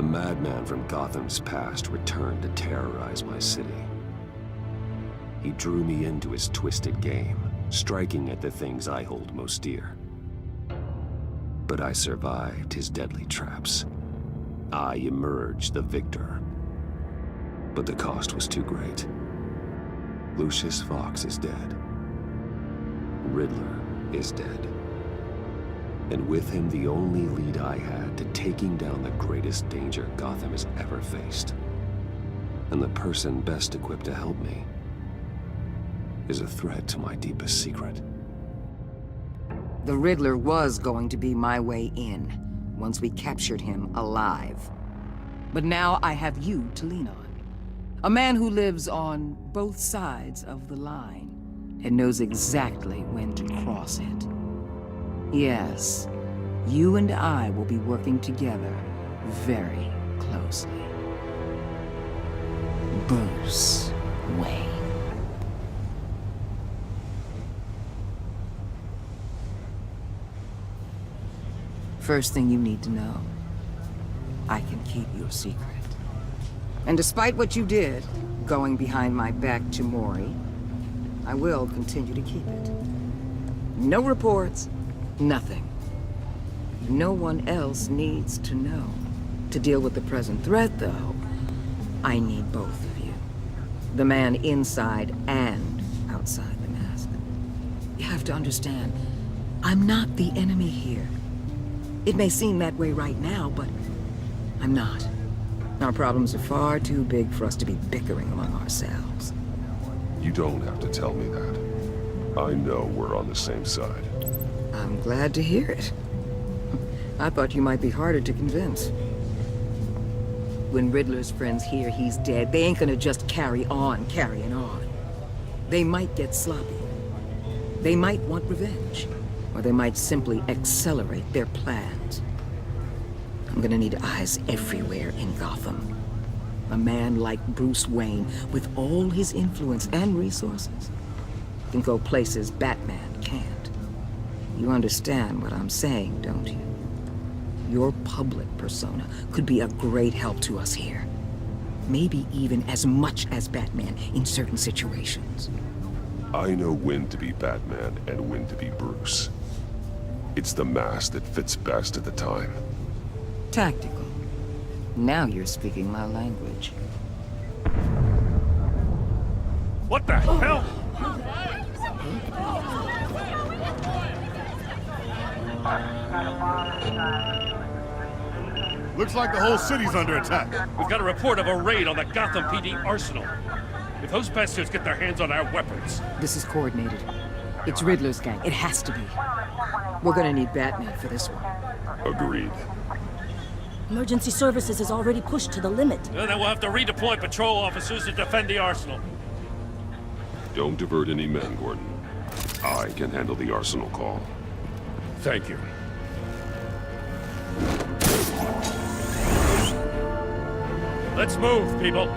A madman from Gotham's past returned to terrorize my city. He drew me into his twisted game, striking at the things I hold most dear. But I survived his deadly traps. I emerged the victor. But the cost was too great. Lucius Fox is dead. Riddler is dead. And with him, the only lead I had to taking down the greatest danger Gotham has ever faced. And the person best equipped to help me is a threat to my deepest secret. The Riddler was going to be my way in, once we captured him alive. But now I have you to lean on. A man who lives on both sides of the line and knows exactly when to cross it. Yes, you and I will be working together very closely. Bruce Wayne. First thing you need to know, I can keep your secret. And despite what you did, going behind my back to Mori, I will continue to keep it. No reports, nothing. No one else needs to know. To deal with the present threat, though, I need both of you. The man inside and outside the mask. You have to understand, I'm not the enemy here. It may seem that way right now, but I'm not. Our problems are far too big for us to be bickering among ourselves. You don't have to tell me that. I know we're on the same side. I'm glad to hear it. I thought you might be harder to convince. When Riddler's friends hear he's dead, they ain't gonna just carry on carrying on. They might get sloppy. They might want revenge. Or they might simply accelerate their plans. I'm gonna need eyes everywhere in Gotham. A man like Bruce Wayne, with all his influence and resources, can go places Batman can't. You understand what I'm saying, don't you? Your public persona could be a great help to us here. Maybe even as much as Batman in certain situations. I know when to be Batman and when to be Bruce. It's the mask that fits best at the time. Tactical. Now you're speaking my language. What the hell? Looks like the whole city's under attack. We've got a report of a raid on the Gotham PD arsenal. If those bastards get their hands on our weapons... This is coordinated. It's Riddler's gang. It has to be. We're gonna need Batman for this one. Agreed. Emergency services is already pushed to the limit. Then we'll have to redeploy patrol officers to defend the arsenal. Don't divert any men, Gordon. I can handle the arsenal call. Thank you. Let's move, people.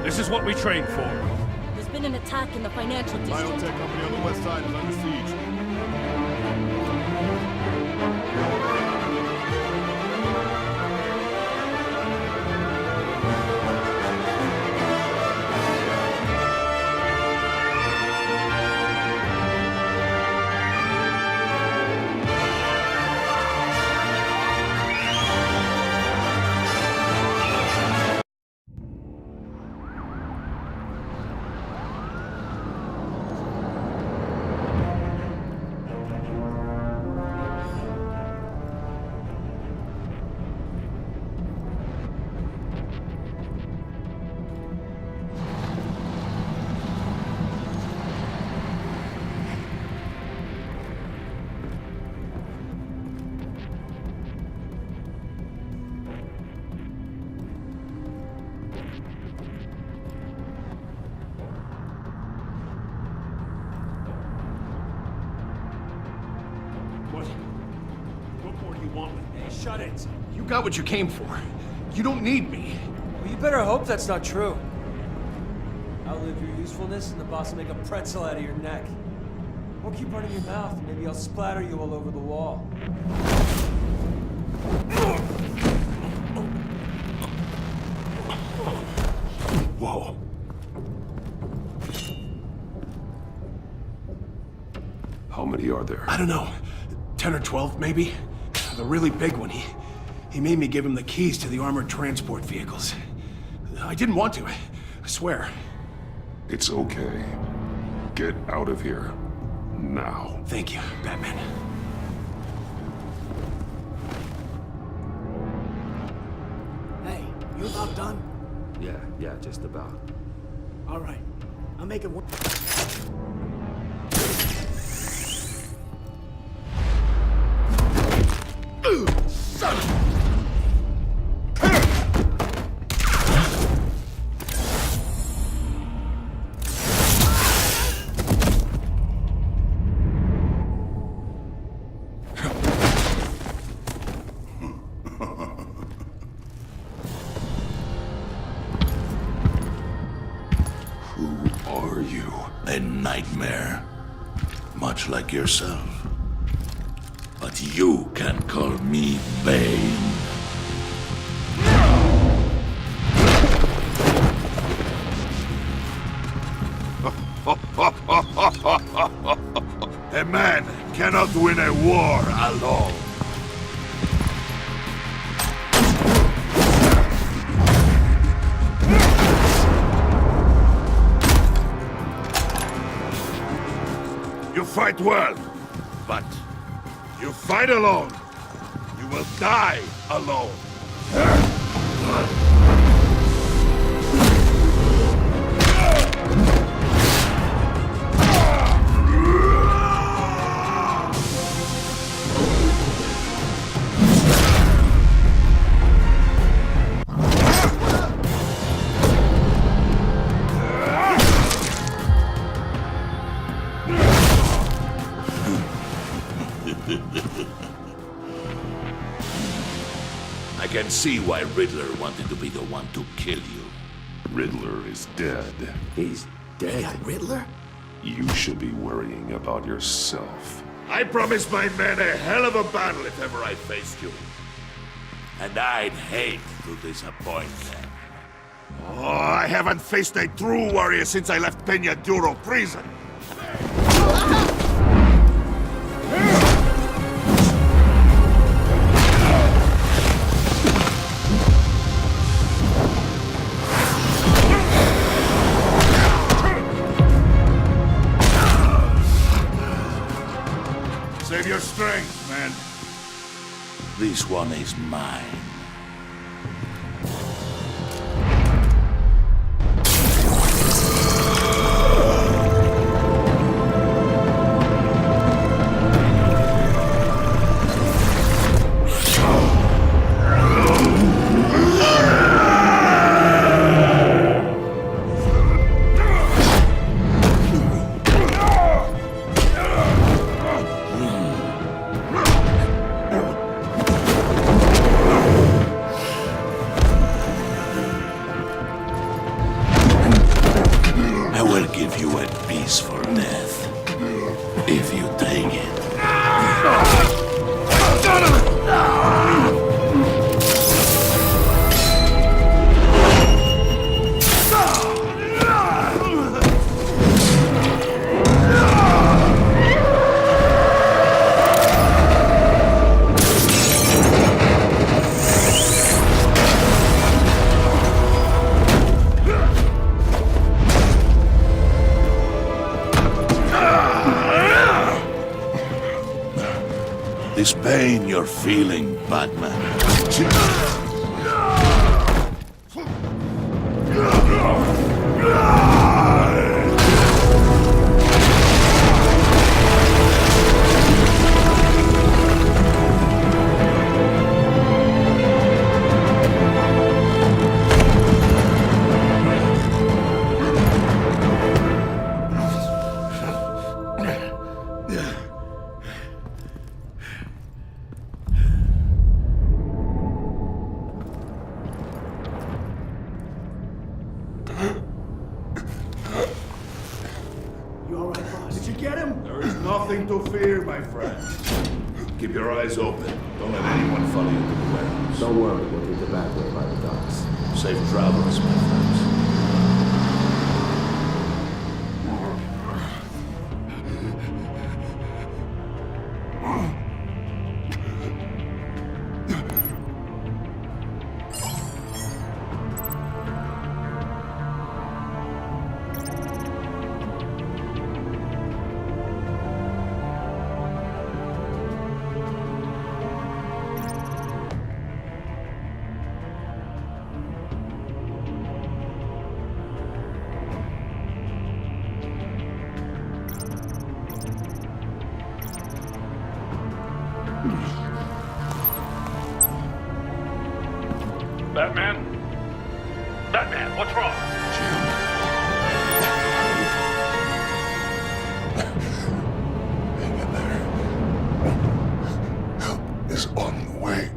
This is what we trained for. There's been an attack in the financial district. Biotech company on the west side is under siege. What more do you want with me? Shut it. You got what you came for. You don't need me. Well, you better hope that's not true. Outlive your usefulness and the boss will make a pretzel out of your neck. Or keep running your mouth and maybe I'll splatter you all over the wall. Whoa. How many are there? I don't know. 10 or 12, maybe? The really big one, he made me give him the keys to the armored transport vehicles. I didn't want to, I swear. It's okay. Get out of here. Now. Thank you, Batman. Hey, you about done? Yeah, just about. All right. I'll make it one. Son of Who are you? A nightmare. Much like yourself. But you can call me Bane. A man cannot win a war alone. You fight well, but you fight alone. You will die alone. I can see why Riddler wanted to be the one to kill you. Riddler is dead. He's dead. Riddler? You should be worrying about yourself. I promised my men a hell of a battle if ever I faced you. And I'd hate to disappoint them. Oh, I haven't faced a true warrior since I left Peña Duro prison. Save your strength, man. This one is mine. I will give you a piece for death, if you take it. This pain you're feeling, Batman. You all right, boss? Did you get him? There is nothing to fear, my friend. Keep your eyes open. Don't let anyone follow you to the warehouse. Don't worry, we'll take the back way by the docks. Safe travels, my friends. Hang in there. Help is on the way.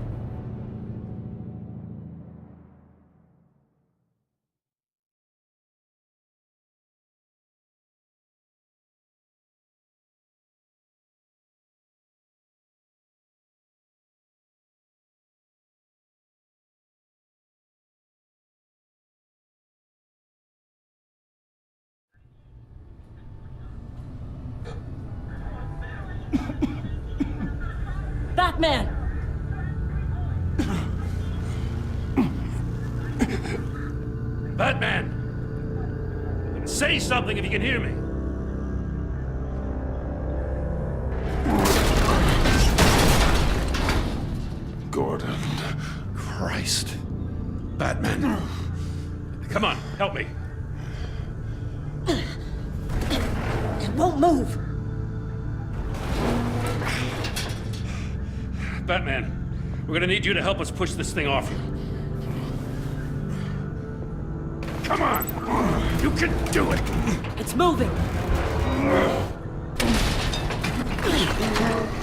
Batman! Batman! Say something if you can hear me. Gordon. Christ. Batman. Come on, help me. It won't move! Batman, we're gonna need you to help us push this thing off you. Come on! You can do it! It's moving!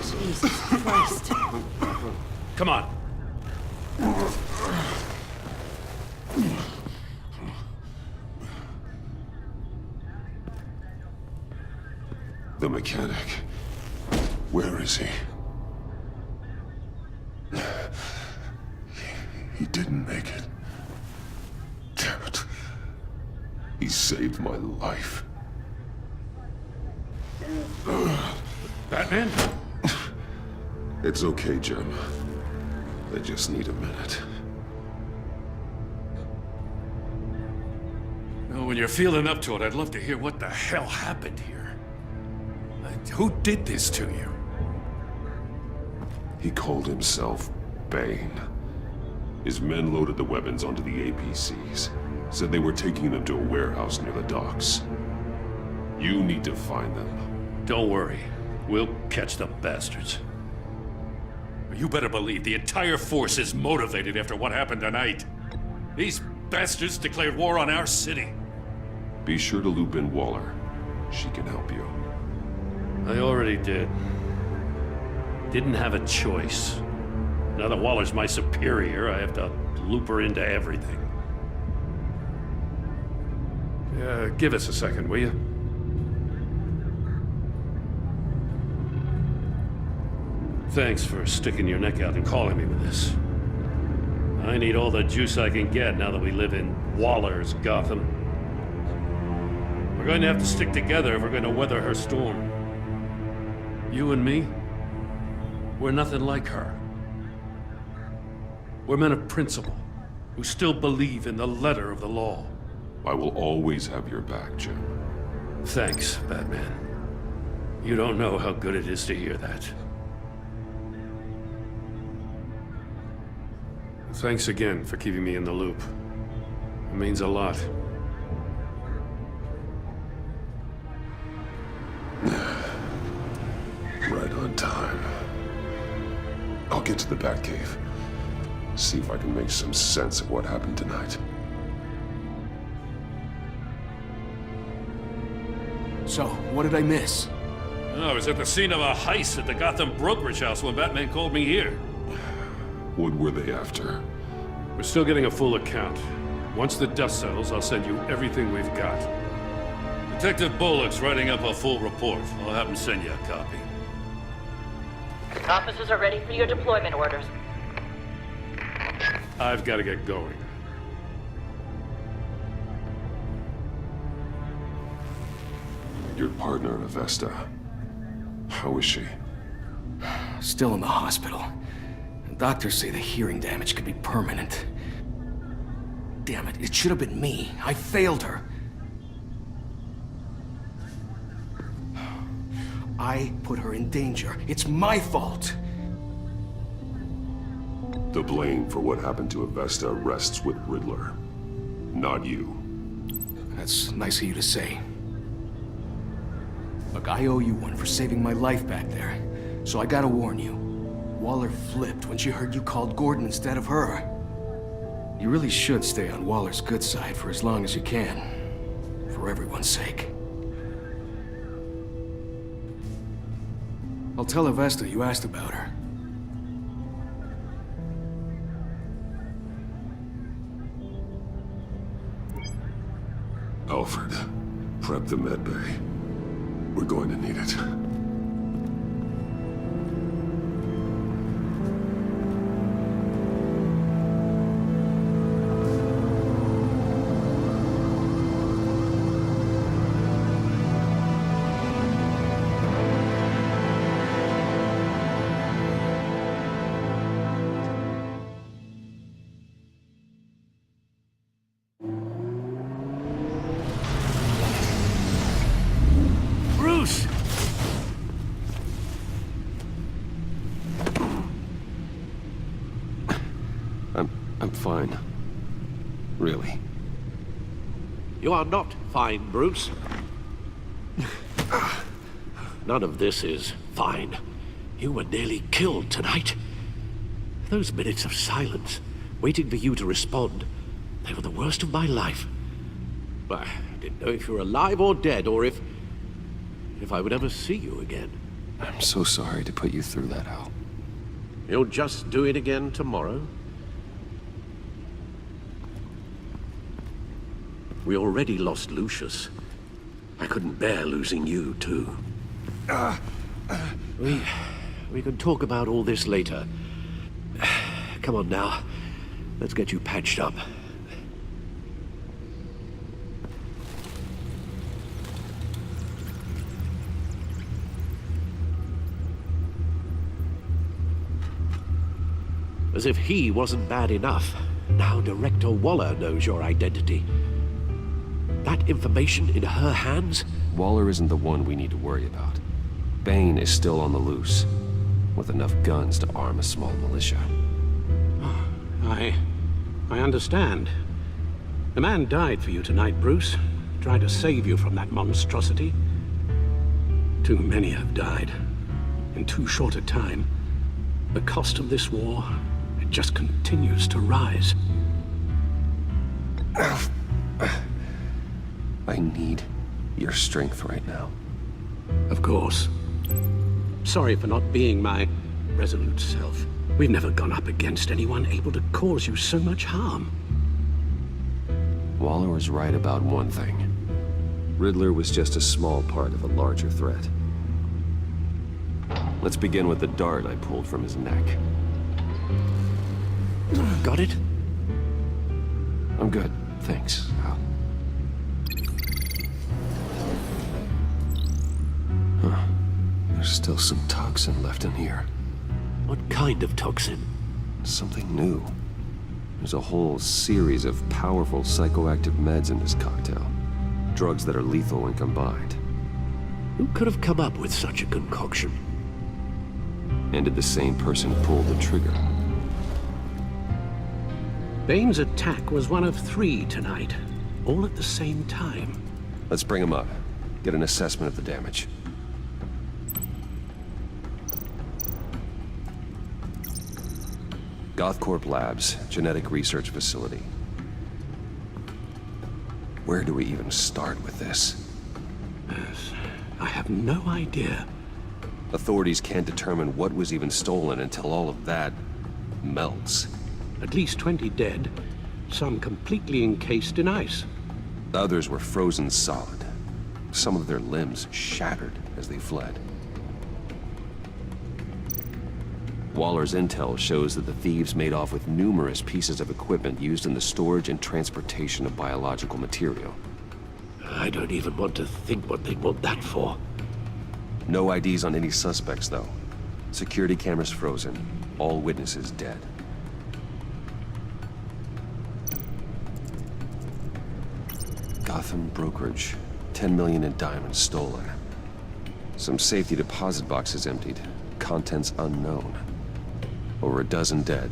Jesus Christ. Come on. The mechanic. Where is he? He didn't make it. Damn it. He saved my life. Batman? It's okay, Jim. I just need a minute. Well, when you're feeling up to it, I'd love to hear what the hell happened here. Who did this to you? He called himself Bane. His men loaded the weapons onto the APCs. Said they were taking them to a warehouse near the docks. You need to find them. Don't worry. We'll catch the bastards. You better believe the entire force is motivated after what happened tonight. These bastards declared war on our city. Be sure to loop in Waller. She can help you. I already did. Didn't have a choice. Now that Waller's my superior, I have to loop her into everything. Give us a second, will you? Thanks for sticking your neck out and calling me with this. I need all the juice I can get now that we live in Waller's Gotham. We're going to have to stick together if we're going to weather her storm. You and me, we're nothing like her. We're men of principle, who still believe in the letter of the law. I will always have your back, Jim. Thanks, Batman. You don't know how good it is to hear that. Thanks again for keeping me in the loop. It means a lot. Right on time. I'll get to the Batcave. See if I can make some sense of what happened tonight. So, what did I miss? Oh, I was at the scene of a heist at the Gotham brokerage house when Batman called me here. What were they after? We're still getting a full account. Once the dust settles, I'll send you everything we've got. Detective Bullock's writing up a full report. I'll have him send you a copy. Officers are ready for your deployment orders. I've got to get going. Your partner, Avesta. How is she? Still in the hospital. Doctors say the hearing damage could be permanent. Damn it, it should have been me. I failed her. I put her in danger. It's my fault. The blame for what happened to Avesta rests with Riddler, not you. That's nice of you to say. Look, I owe you one for saving my life back there. So I gotta warn you. Waller flipped when she heard you called Gordon instead of her. You really should stay on Waller's good side for as long as you can. For everyone's sake. I'll tell Avesta you asked about her. Alfred, prep the med bay. We're going to need it. Bruce! I'm fine. Really. You are not fine, Bruce. None of this is fine. You were nearly killed tonight. Those minutes of silence, waiting for you to respond, they were the worst of my life. I didn't know if you were alive or dead, or if I would ever see you again. I'm so sorry to put you through that, Al. You'll just do it again tomorrow? We already lost Lucius. I couldn't bear losing you, too. We can talk about all this later. Come on now. Let's get you patched up. As if he wasn't bad enough, now Director Waller knows your identity. That information in her hands? Waller isn't the one we need to worry about. Bane is still on the loose, with enough guns to arm a small militia. I understand. The man died for you tonight, Bruce. Tried to save you from that monstrosity. Too many have died. In too short a time. The cost of this war, it just continues to rise. I need your strength right now. Of course. Sorry for not being my resolute self. We've never gone up against anyone able to cause you so much harm. Waller was right about one thing. Riddler was just a small part of a larger threat. Let's begin with the dart I pulled from his neck. Got it? I'm good, thanks, Al. Huh. There's still some toxin left in here. What kind of toxin? Something new. There's a whole series of powerful psychoactive meds in this cocktail. Drugs that are lethal when combined. Who could have come up with such a concoction? And did the same person pull the trigger? Bane's attack was one of 3 tonight, all at the same time. Let's bring him up. Get an assessment of the damage. Gothcorp Labs, genetic research facility. Where do we even start with this? Yes, I have no idea. Authorities can't determine what was even stolen until all of that melts. At least 20 dead, some completely encased in ice. Others were frozen solid. Some of their limbs shattered as they fled. Waller's intel shows that the thieves made off with numerous pieces of equipment used in the storage and transportation of biological material. I don't even want to think what they'd want that for. No IDs on any suspects, though. Security cameras frozen. All witnesses dead. Gotham brokerage. 10 million in diamonds stolen. Some safety deposit boxes emptied. Contents unknown. Over a dozen dead,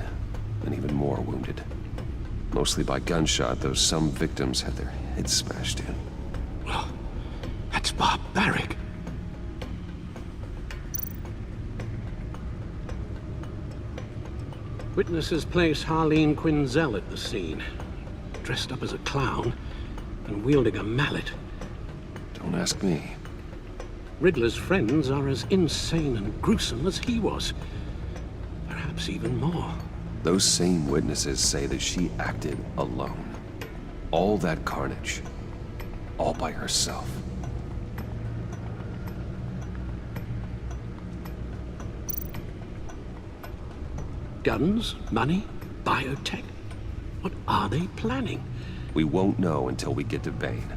and even more wounded. Mostly by gunshot, though some victims had their heads smashed in. Oh, that's barbaric. Witnesses place Harleen Quinzel at the scene, dressed up as a clown and wielding a mallet. Don't ask me. Riddler's friends are as insane and gruesome as he was. Perhaps even more. Those same witnesses say that she acted alone. All that carnage. All by herself. Guns, money, biotech. What are they planning? We won't know until we get to Bane.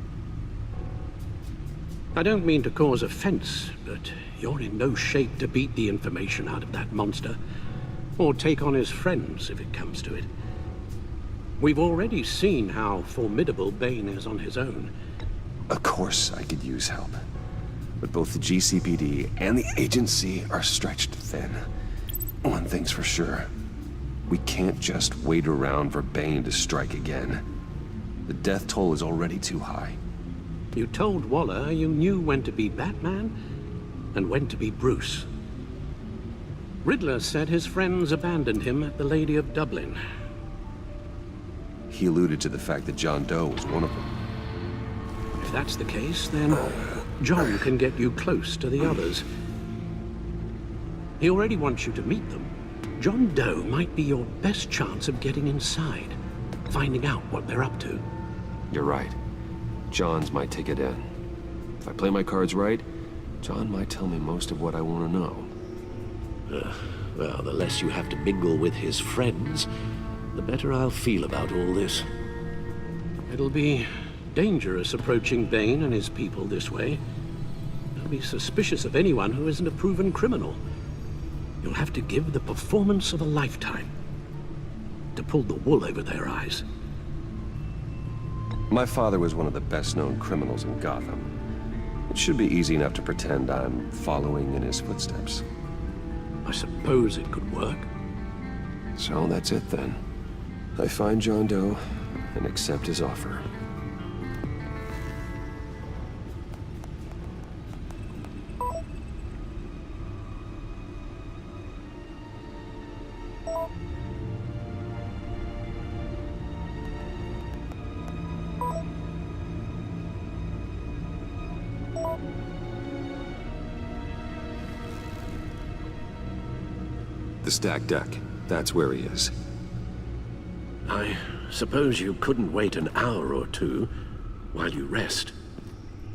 I don't mean to cause offense, but you're in no shape to beat the information out of that monster, or take on his friends if it comes to it. We've already seen how formidable Bane is on his own. Of course I could use help. But both the GCPD and the agency are stretched thin. One thing's for sure. We can't just wait around for Bane to strike again. The death toll is already too high. You told Waller you knew when to be Batman and when to be Bruce. Riddler said his friends abandoned him at the Lady of Dublin. He alluded to the fact that John Doe was one of them. If that's the case, then John can get you close to the others. He already wants you to meet them. John Doe might be your best chance of getting inside, finding out what they're up to. You're right. John's my ticket in. If I play my cards right, John might tell me most of what I want to know. Well, the less you have to mingle with his friends, the better I'll feel about all this. It'll be dangerous approaching Bane and his people this way. They'll be suspicious of anyone who isn't a proven criminal. You'll have to give the performance of a lifetime to pull the wool over their eyes. My father was one of the best-known criminals in Gotham. It should be easy enough to pretend I'm following in his footsteps. I suppose it could work. So that's it then. I find John Doe and accept his offer. The stacked deck. That's where he is. I suppose you couldn't wait an hour or two while you rest.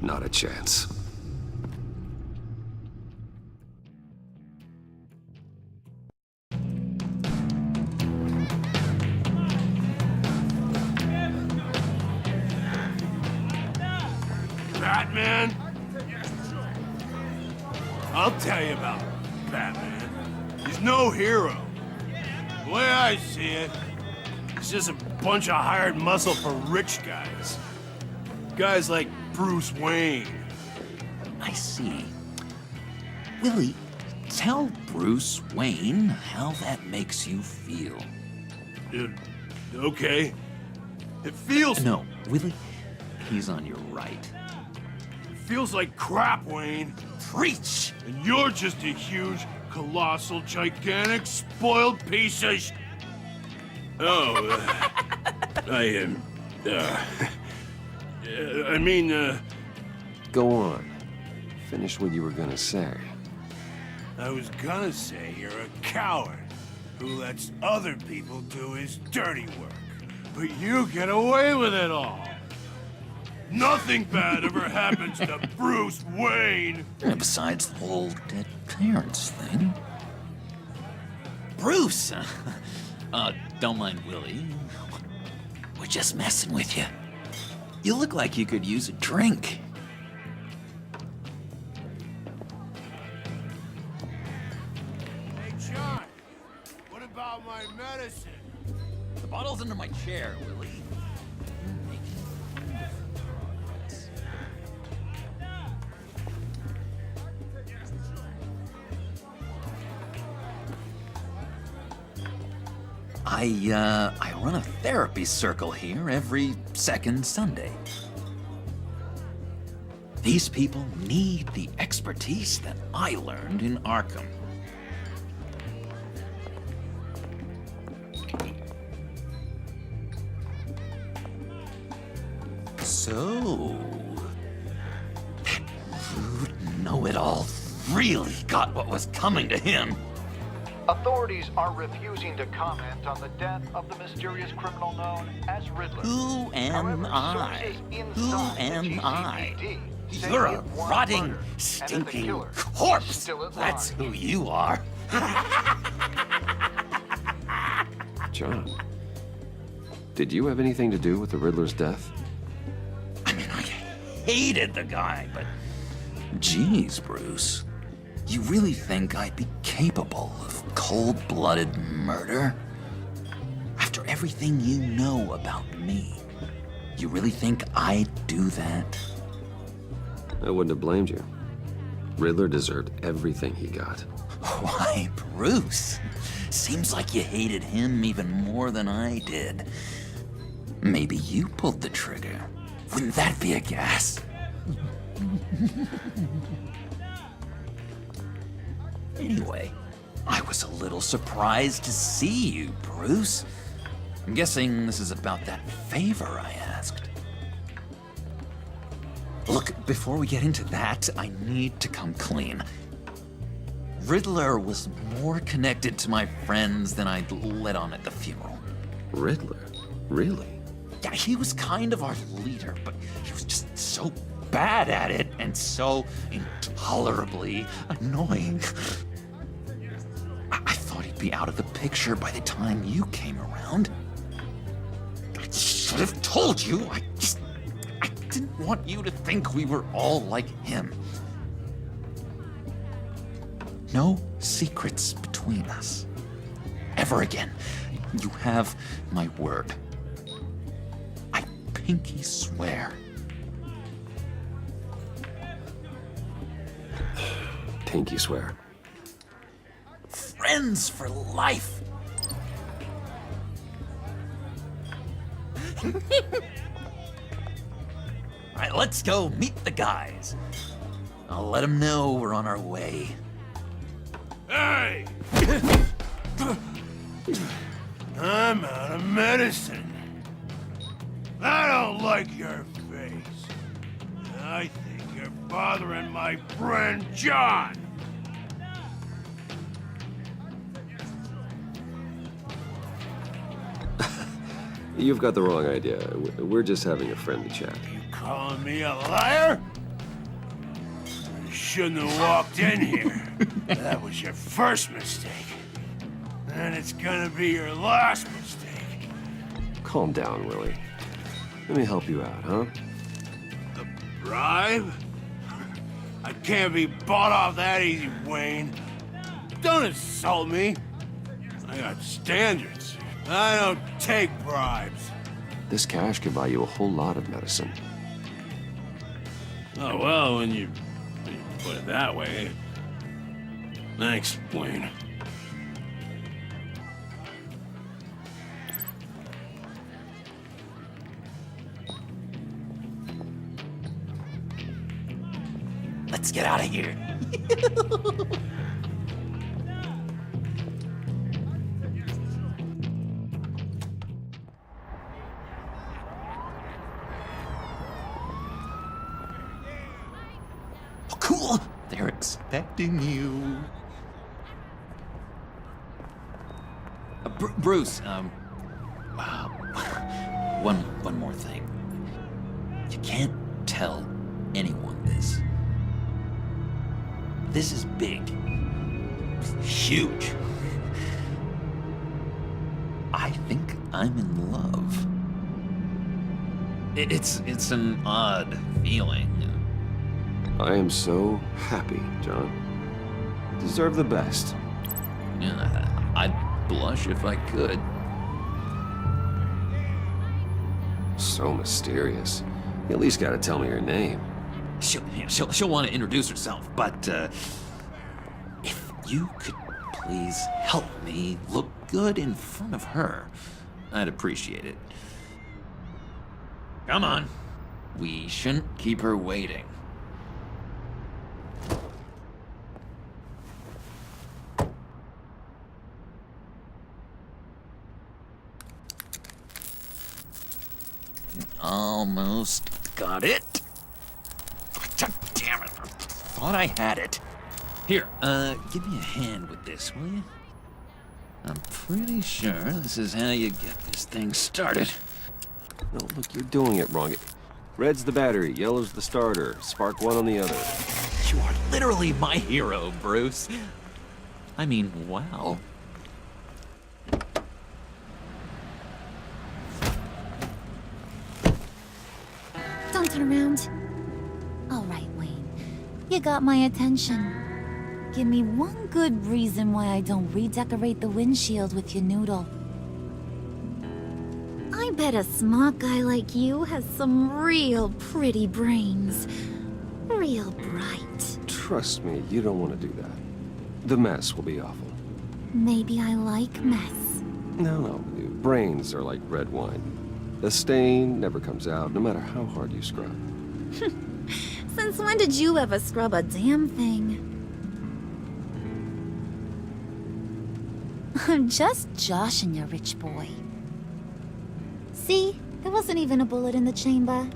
Not a chance. Batman? I'll tell you about Batman. He's no hero. The way I see it, he's just a bunch of hired muscle for rich guys. Guys like Bruce Wayne. I see. Willie, tell Bruce Wayne how that makes you feel. Okay. It feels... No, Willie, he's on your right. It feels like crap, Wayne. Preach! And you're just a huge, colossal, gigantic, spoiled piece of sh... Oh, I mean, Go on. Finish what you were gonna say. I was gonna say you're a coward who lets other people do his dirty work. But you get away with it all. Nothing bad ever happens to Bruce Wayne. Besides the whole dead parents thing. Bruce! Don't mind Willie. We're just messing with you. You look like you could use a drink. Hey, John, what about my medicine? The bottle's under my chair, Willie. I run a therapy circle here every second Sunday. These people need the expertise that I learned in Arkham. So, that rude know-it-all really got what was coming to him. Authorities are refusing to comment on the death of the mysterious criminal known as Riddler. Who am I? Who am I? You're a rotting, stinking corpse. That's who you are. John, did you have anything to do with the Riddler's death? I mean, I hated the guy, but geez, Bruce. You really think I'd be capable of cold-blooded murder? After everything you know about me, you really think I'd do that? I wouldn't have blamed you. Riddler deserved everything he got. Why, Bruce? Seems like you hated him even more than I did. Maybe you pulled the trigger. Wouldn't that be a gas? Anyway, I was a little surprised to see you, Bruce. I'm guessing this is about that favor I asked. Look, before we get into that, I need to come clean. Riddler was more connected to my friends than I'd let on at the funeral. Riddler? Really? Yeah, he was kind of our leader, but he was just so bad at it and so intolerably annoying. I thought he'd be out of the picture by the time you came around. I should have told you. I didn't want you to think we were all like him. No secrets between us. Ever again. You have my word. I pinky swear. Pinky swear. Friends for life. All right, let's go meet the guys. I'll let them know we're on our way. Hey! I'm out of medicine. I don't like your face. I think you're bothering my friend John. You've got the wrong idea. We're just having a friendly chat. You calling me a liar? You shouldn't have walked in here. That was your first mistake. And it's gonna be your last mistake. Calm down, Willie. Let me help you out, huh? A bribe? I can't be bought off that easy, Wayne. Don't insult me. I got standards. I don't take bribes. This cash could buy you a whole lot of medicine. Oh, well, when you put it that way. Thanks, Wayne. Let's get out of here. Oh, cool. They're expecting you. Bruce, one more thing. You can't tell anyone this. This is big. Huge. I think I'm in love. It's an odd feeling. I am so happy, John. You deserve the best. Yeah, I'd blush if I could. So mysterious. You at least gotta tell me your name. She'll want to introduce herself, but if you could please help me look good in front of her, I'd appreciate it. Come on. We shouldn't keep her waiting. Almost got it. God damn it. I thought I had it. Here, give me a hand with this, will you? I'm pretty sure this is how you get this thing started. No, look, you're doing it wrong. Red's the battery, yellow's the starter, spark one on the other. You are literally my hero, Bruce. I mean, wow. Don't turn around. All right, Wayne. You got my attention. Give me one good reason why I don't redecorate the windshield with your noodle. I bet a smart guy like you has some real pretty brains. Real bright. Trust me, you don't want to do that. The mess will be awful. Maybe I like mess. No, brains are like red wine. The stain never comes out, no matter how hard you scrub. Since when did you ever scrub a damn thing? I'm just joshing you, rich boy. See? There wasn't even a bullet in the chamber.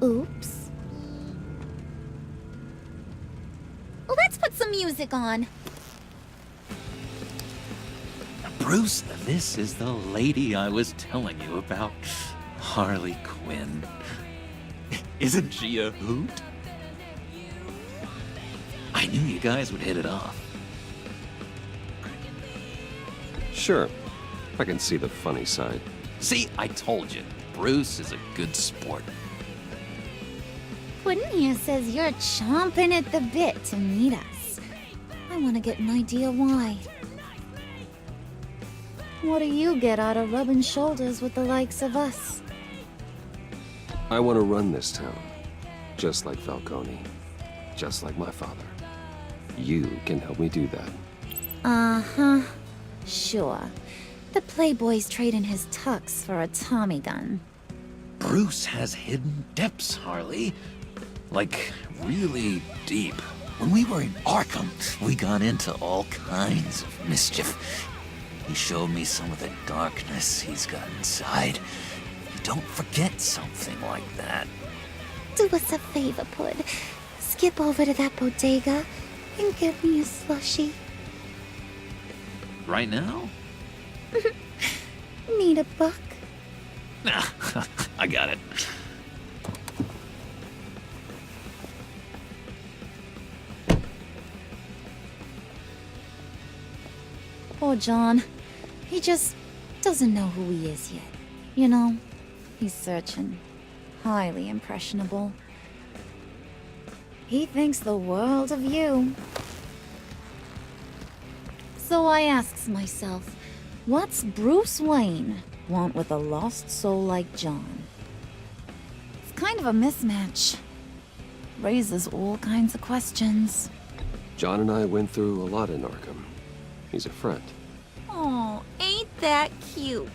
Oops. Let's put some music on. Bruce, this is the lady I was telling you about. Harley Quinn. Isn't she a hoot? I knew you guys would hit it off. Sure, I can see the funny side. See, I told you, Bruce is a good sport. Puddin' here says you're chomping at the bit to meet us. I want to get an idea why. What do you get out of rubbing shoulders with the likes of us? I want to run this town, just like Falcone, just like my father. You can help me do that. Uh-huh. Sure. The Playboy's trading his tux for a Tommy gun. Bruce has hidden depths, Harley. Like, really deep. When we were in Arkham, we got into all kinds of mischief. He showed me some of the darkness he's got inside. You don't forget something like that. Do us a favor, Pud. Skip over to that bodega and get me a slushie. Right now? Need a buck? Nah, I got it. Poor John. He just doesn't know who he is yet. You know, he's searching. Highly impressionable. He thinks the world of you. So I asks myself, what's Bruce Wayne want with a lost soul like John? It's kind of a mismatch. Raises all kinds of questions. John and I went through a lot in Arkham. He's a friend. Oh, ain't that cute?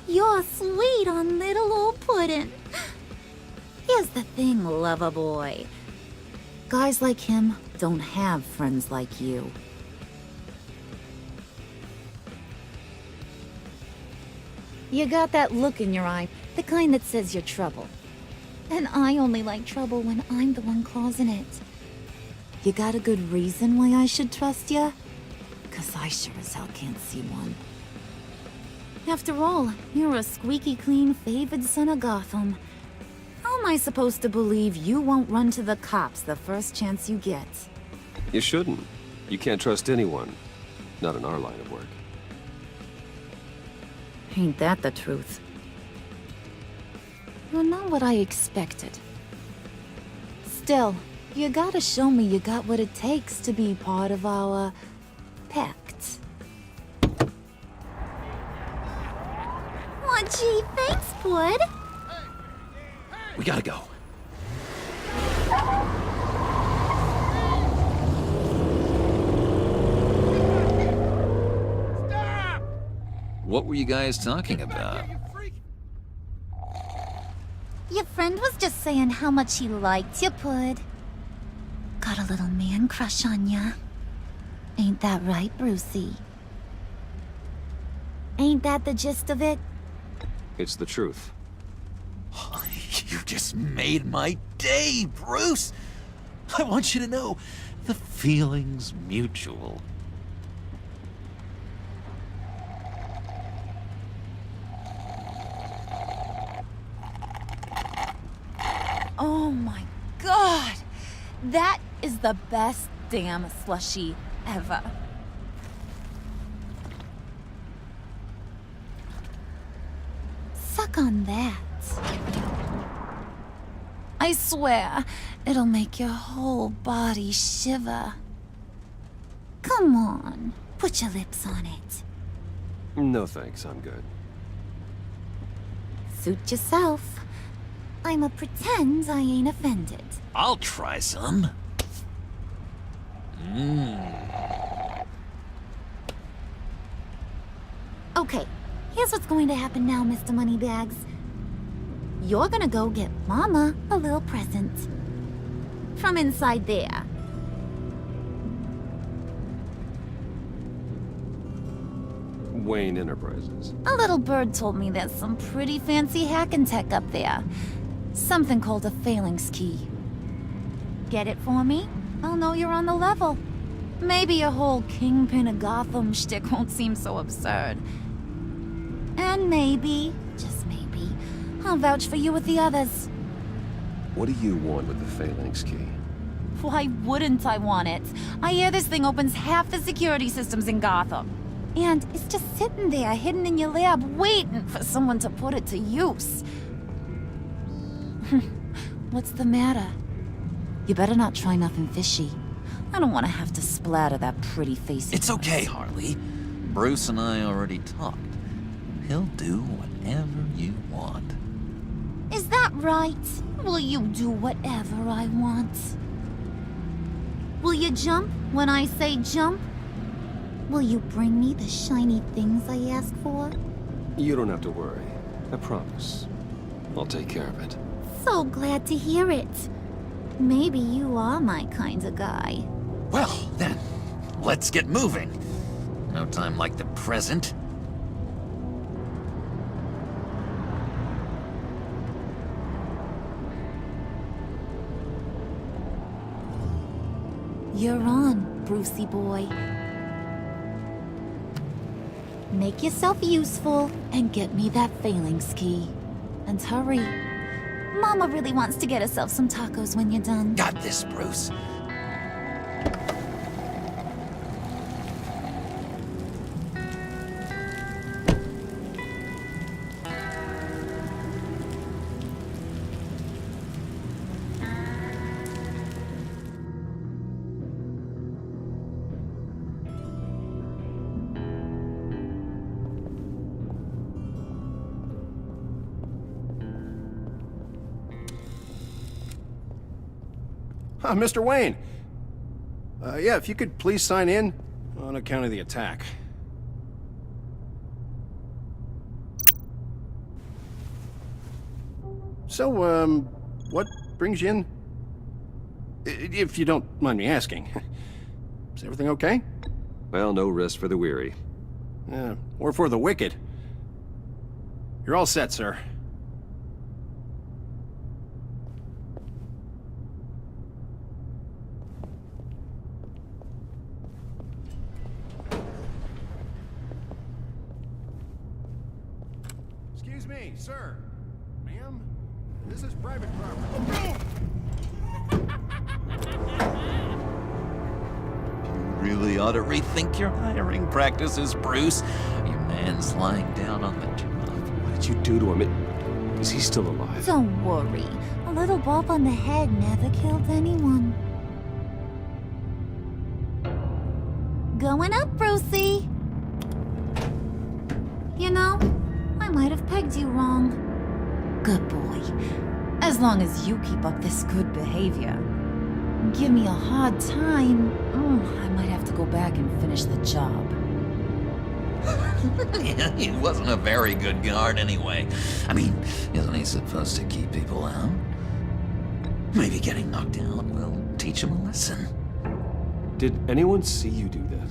You're sweet on little old Puddin'. Here's the thing, lover boy. Guys like him don't have friends like you. You got that look in your eye, the kind that says you're trouble. And I only like trouble when I'm the one causing it. You got a good reason why I should trust you? 'Cause I sure as hell can't see one. After all, you're a squeaky clean favored son of Gotham. How am I supposed to believe you won't run to the cops the first chance you get? You shouldn't. You can't trust anyone. Not in our line of work. Ain't that the truth? You're not what I expected. Still, you gotta show me you got what it takes to be part of our pact. Aw, gee, thanks, Bud. We gotta go. What were you guys talking about? Your friend was just saying how much he liked you, Pud. Got a little man crush on ya. Ain't that right, Brucey? Ain't that the gist of it? It's the truth. You just made my day, Bruce! I want you to know, the feeling's mutual. Oh my god! That is the best damn slushie ever. Suck on that. I swear, it'll make your whole body shiver. Come on, put your lips on it. No thanks, I'm good. Suit yourself. I'ma pretend I ain't offended. I'll try some. Okay, here's what's going to happen now, Mr. Moneybags. You're gonna go get Mama a little present. From inside there. Wayne Enterprises. A little bird told me there's some pretty fancy hacking tech up there. Something called a phalanx key. Get it for me? I'll know you're on the level. Maybe your whole Kingpin of Gotham shtick won't seem so absurd. And maybe, just maybe, I'll vouch for you with the others. What do you want with the phalanx key? Why wouldn't I want it? I hear this thing opens half the security systems in Gotham. And it's just sitting there, hidden in your lab, waiting for someone to put it to use. What's the matter? You better not try nothing fishy. I don't want to have to splatter that pretty face. It's okay, Harley. Bruce and I already talked. He'll do whatever you want. Is that right? Will you do whatever I want? Will you jump when I say jump? Will you bring me the shiny things I ask for? You don't have to worry. I promise. I'll take care of it. So glad to hear it. Maybe you are my kind of guy. Well, then, let's get moving. No time like the present. You're on, Brucey boy. Make yourself useful and get me that phalanx key. And hurry. Mama really wants to get herself some tacos when you're done. Got this, Bruce. Mr. Wayne. Yeah, if you could please sign in on account of the attack. So, what brings you in? If you don't mind me asking. Is everything okay? Well, no rest for the weary. Or for the wicked. You're all set, sir. Excuse me, sir. Ma'am? This is private property. You really ought to rethink your hiring practices, Bruce. Your man's lying down on the job. What did you do to him? Is he still alive? Don't worry. A little bump on the head never killed anyone. Going up, Brucey. You know, I might have pegged you wrong. Good boy. As long as you keep up this good behavior. Give me a hard time, I might have to go back and finish the job. Yeah, he wasn't a very good guard anyway. I mean, isn't he supposed to keep people out? Maybe getting knocked out will teach him a lesson. Did anyone see you do that?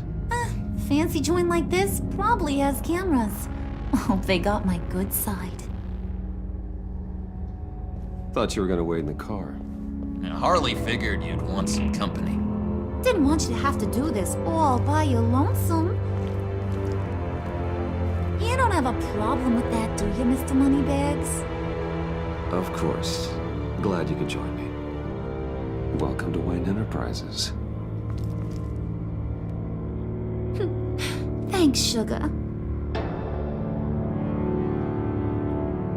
Fancy joint like this probably has cameras. Hope they got my good side. Thought you were gonna wait in the car. Now, Harley figured you'd want some company. Didn't want you to have to do this all by your lonesome. You don't have a problem with that, do you, Mr. Moneybags? Of course. Glad you could join me. Welcome to Wayne Enterprises. Thanks, sugar.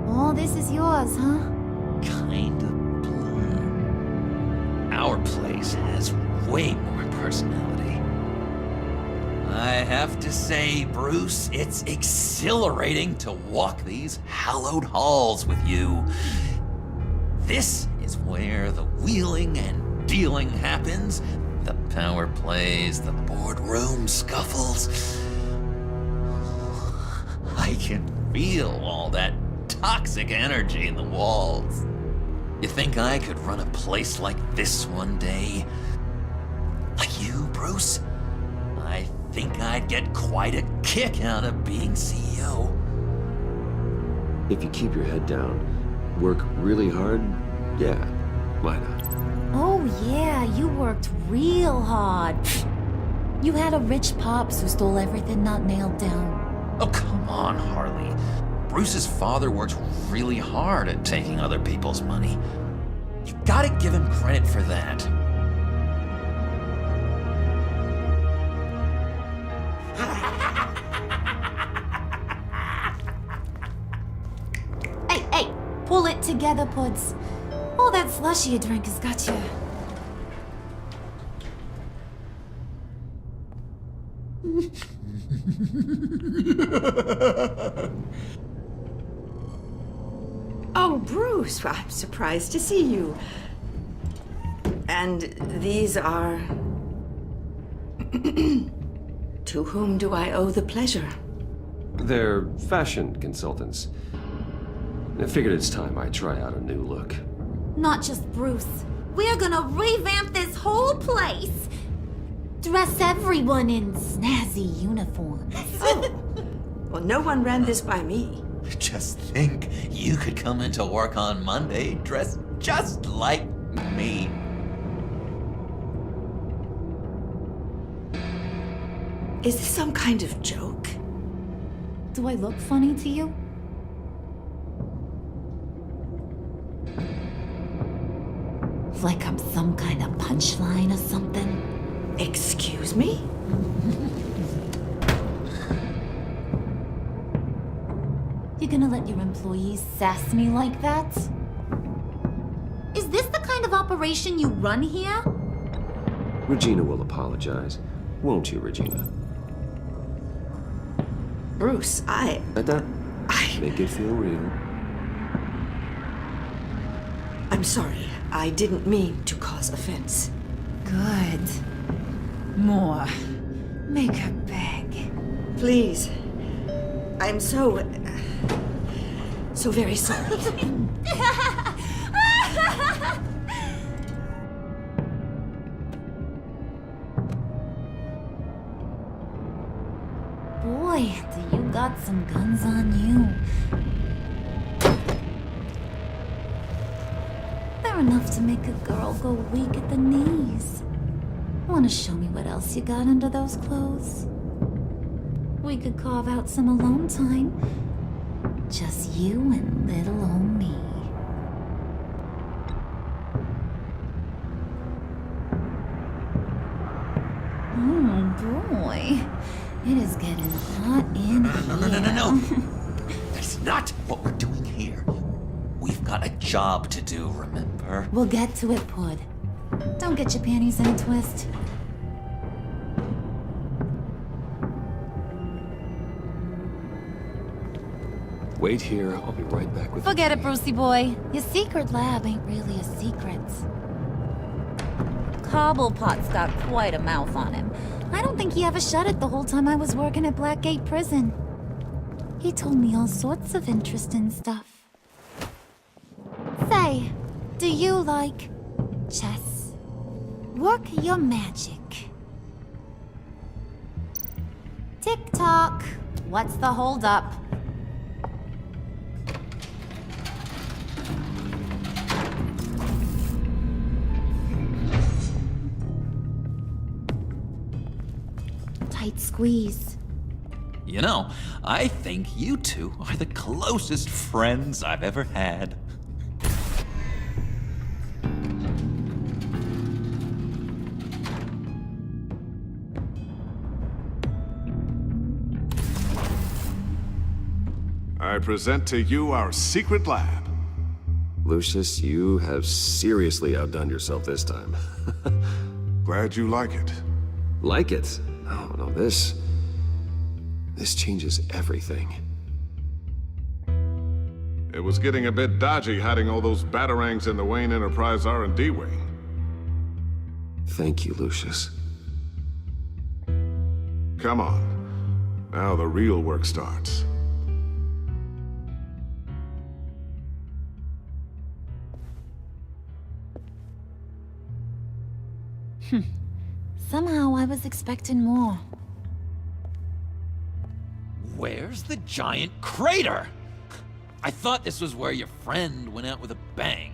All this is yours, huh? Kinda blue. Our place has way more personality. I have to say, Bruce, it's exhilarating to walk these hallowed halls with you. This is where the wheeling and dealing happens, the power plays, the boardroom scuffles. I can feel all that toxic energy in the walls. You think I could run a place like this one day? Like you, Bruce? I think I'd get quite a kick out of being CEO. If you keep your head down, work really hard, yeah, why not? Oh yeah, you worked real hard. You had a rich pops who stole everything not nailed down. Oh, come on, Harley. Bruce's father worked really hard at taking other people's money. You gotta give him credit for that. Hey, pull it together, Puds. All that slushy you drink has got you. Oh, Bruce, I'm surprised to see you. And these are... To whom do I owe the pleasure? They're fashion consultants. I figured it's time I try out a new look. Not just Bruce. We're gonna revamp this whole place. Dress everyone in snazzy uniforms. Oh, well, no one ran this by me. Just think, you could come into work on Monday dressed just like me. Is this some kind of joke? Do I look funny to you? Like I'm some kind of punchline or something? Excuse me? You gonna let your employees sass me like that? Is this the kind of operation you run here? Regina will apologize. Won't you, Regina? Bruce, Make it feel real. I'm sorry. I didn't mean to cause offense. Good. More. Make her beg. Please. I'm so very sorry. Boy, do you got some guns on you. They're enough to make a girl go weak at the knees. Wanna show me what else you got under those clothes? We could carve out some alone time. Just you and little old me. Oh boy. It is getting hot in here. No. That's not what we're doing here. We've got a job to do, remember? We'll get to it, Pud. Don't get your panties in a twist. Wait here, I'll be right back with Forget it, Brucey boy. Your secret lab ain't really a secret. Cobblepot's got quite a mouth on him. I don't think he ever shut it the whole time I was working at Blackgate Prison. He told me all sorts of interesting stuff. Say, do you like chess? Work your magic. Tick-tock. What's the holdup? tight squeeze. You know, I think you two are the closest friends I've ever had. I present to you our secret lab. Lucius, you have seriously outdone yourself this time. Glad you like it. Like it? No, this changes everything. It was getting a bit dodgy hiding all those batarangs in the Wayne Enterprise R&D wing. Thank you, Lucius. Come on. Now the real work starts. Somehow I was expecting more. Where's the giant crater? I thought this was where your friend went out with a bang.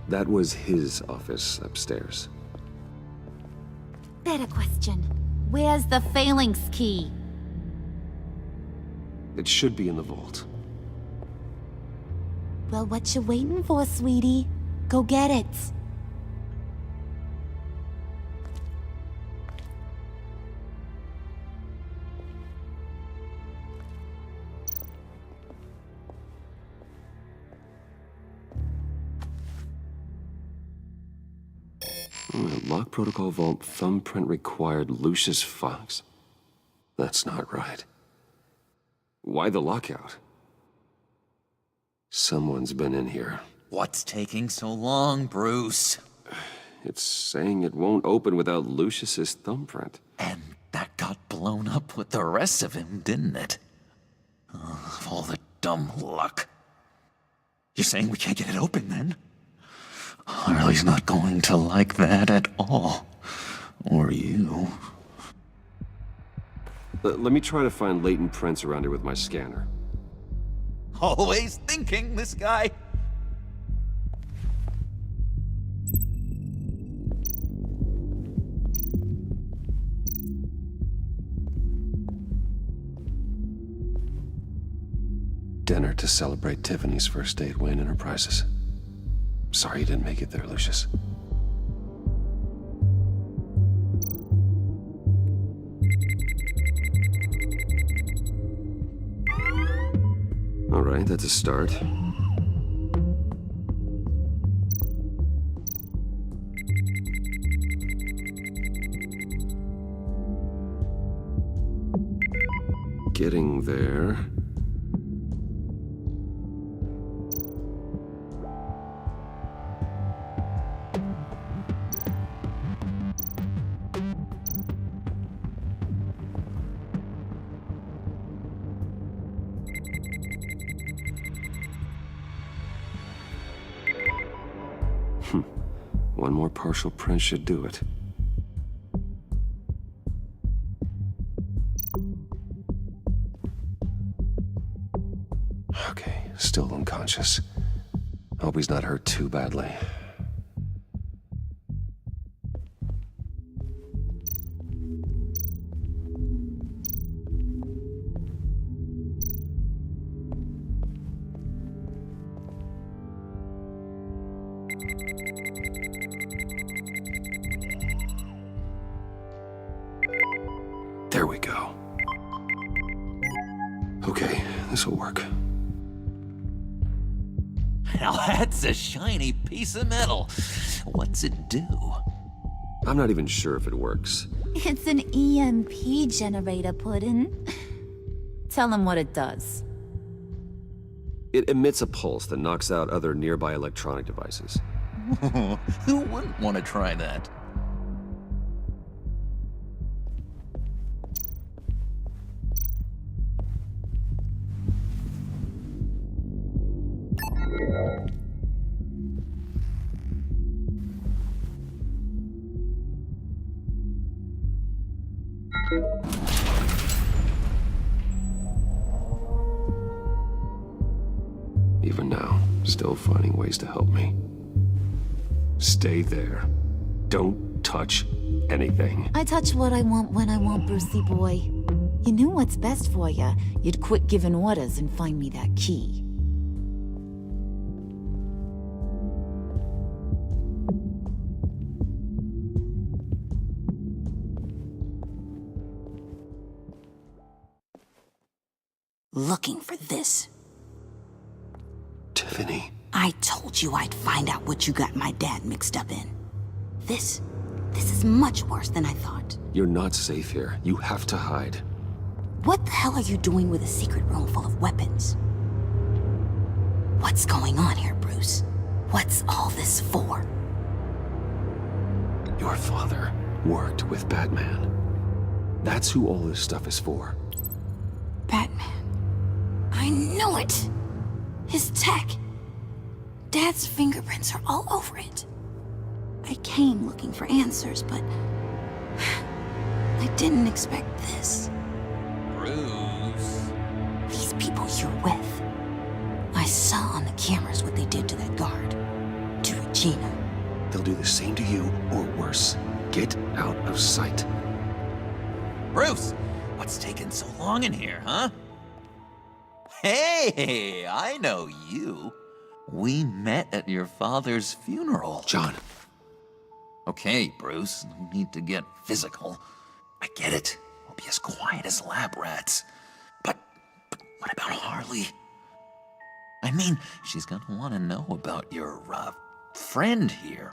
That was his office upstairs. Better question. Where's the phalanx key? It should be in the vault. Well, what you waiting for, sweetie? Go get it. Lock protocol vault thumbprint required Lucius Fox. That's not right. Why the lockout? Someone's been in here. What's taking so long, Bruce? It's saying it won't open without Lucius's thumbprint. And that got blown up with the rest of him, didn't it? Oh, all the dumb luck. You're saying we can't get it open, then? Harley's not going to like that at all. Or you. Let me try to find latent prints around here with my scanner. Always thinking, this guy. Dinner to celebrate Tiffany's first day at Wayne Enterprises. Sorry you didn't make it there, Lucius. All right, that's a start. Getting there. One more partial print should do it. Okay, still unconscious. Hope he's not hurt too badly. There we go. Okay, this'll work. Now that's a shiny piece of metal. What's it do? I'm not even sure if it works. It's an EMP generator, Puddin'. Tell him what it does. It emits a pulse that knocks out other nearby electronic devices. Who wouldn't want to try that? Even now, still finding ways to help me. Stay there. Don't touch anything. I touch what I want when I want, Brucey boy. You knew what's best for you. You'd quit giving orders and find me that key. Looking for this. Tiffany. I told you I'd find out what you got my dad mixed up in. This is much worse than I thought. You're not safe here. You have to hide. What the hell are you doing with a secret room full of weapons? What's going on here, Bruce? What's all this for? Your father worked with Batman. That's who all this stuff is for. Batman. I knew it! His tech. Dad's fingerprints are all over it. I came looking for answers, but I didn't expect this. Bruce. These people you're with. I saw on the cameras what they did to that guard. To Regina. They'll do the same to you, or worse. Get out of sight. Bruce, what's taking so long in here, huh? Hey, I know you. We met at your father's funeral. John. Okay, Bruce, no need to get physical. I get it. We'll be as quiet as lab rats. But what about Harley? I mean, she's gonna want to know about your, friend here.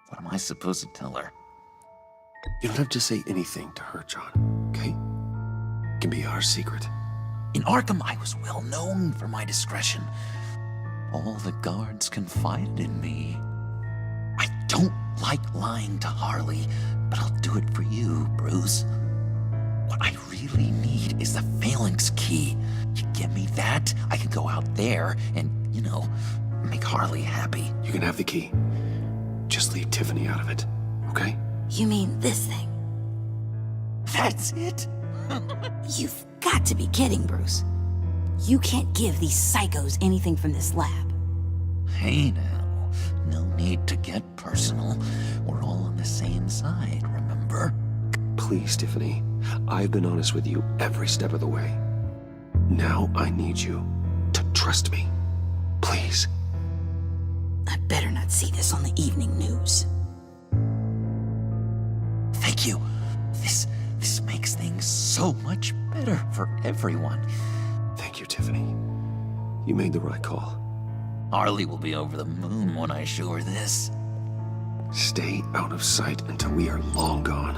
What am I supposed to tell her? You don't have to say anything to her, John, okay? It can be our secret. In Arkham, I was well known for my discretion. All the guards confided in me. I don't like lying to Harley, but I'll do it for you, Bruce. What I really need is the Phalanx key. You give me that, I can go out there and, make Harley happy. You can have the key. Just leave Tiffany out of it, okay? You mean this thing? That's it? You've got to be kidding, Bruce. You can't give these psychos anything from this lab. Hey now, no need to get personal. We're all on the same side, remember? Please, Tiffany. I've been honest with you every step of the way. Now I need you to trust me. Please. I better not see this on the evening news. Thank you. This makes things so much better for everyone. Thank you, Tiffany. You made the right call. Harley will be over the moon when I show her this. Stay out of sight until we are long gone.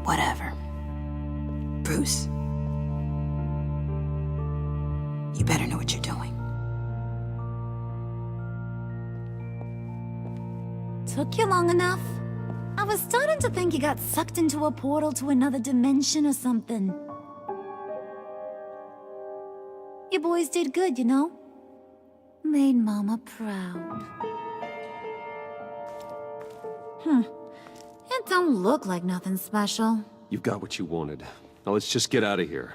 Whatever. Bruce. You better know what you're doing. Took you long enough? I was starting to think you got sucked into a portal to another dimension or something. You boys did good, you know? Made Mama proud. It don't look like nothing special. You've got what you wanted. Now let's just get out of here.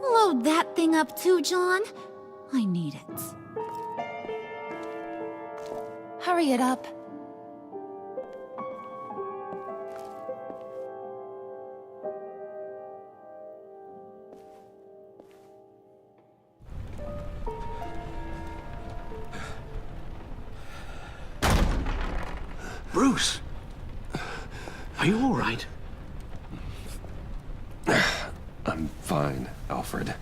Load that thing up too, John. I need it. Hurry it up. Bruce! Are you all right? I'm fine, Alfred.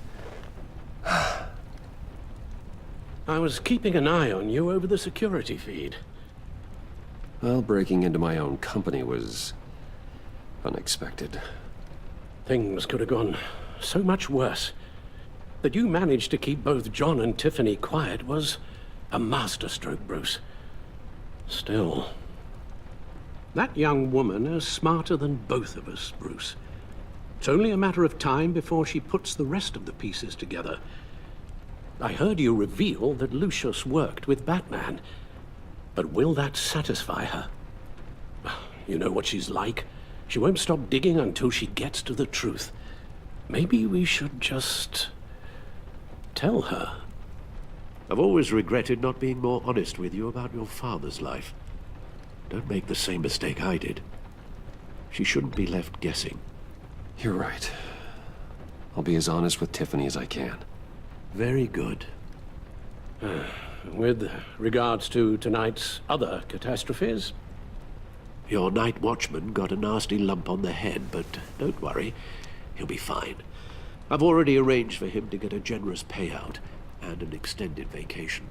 I was keeping an eye on you over the security feed. Well, breaking into my own company was unexpected. Things could have gone so much worse. That you managed to keep both John and Tiffany quiet was a masterstroke, Bruce. Still, that young woman is smarter than both of us, Bruce. It's only a matter of time before she puts the rest of the pieces together. I heard you reveal that Lucius worked with Batman. But will that satisfy her? You know what she's like. She won't stop digging until she gets to the truth. Maybe we should just tell her. I've always regretted not being more honest with you about your father's life. Don't make the same mistake I did. She shouldn't be left guessing. You're right. I'll be as honest with Tiffany as I can. Very good. With regards to tonight's other catastrophes? Your night watchman got a nasty lump on the head, but don't worry. He'll be fine. I've already arranged for him to get a generous payout and an extended vacation.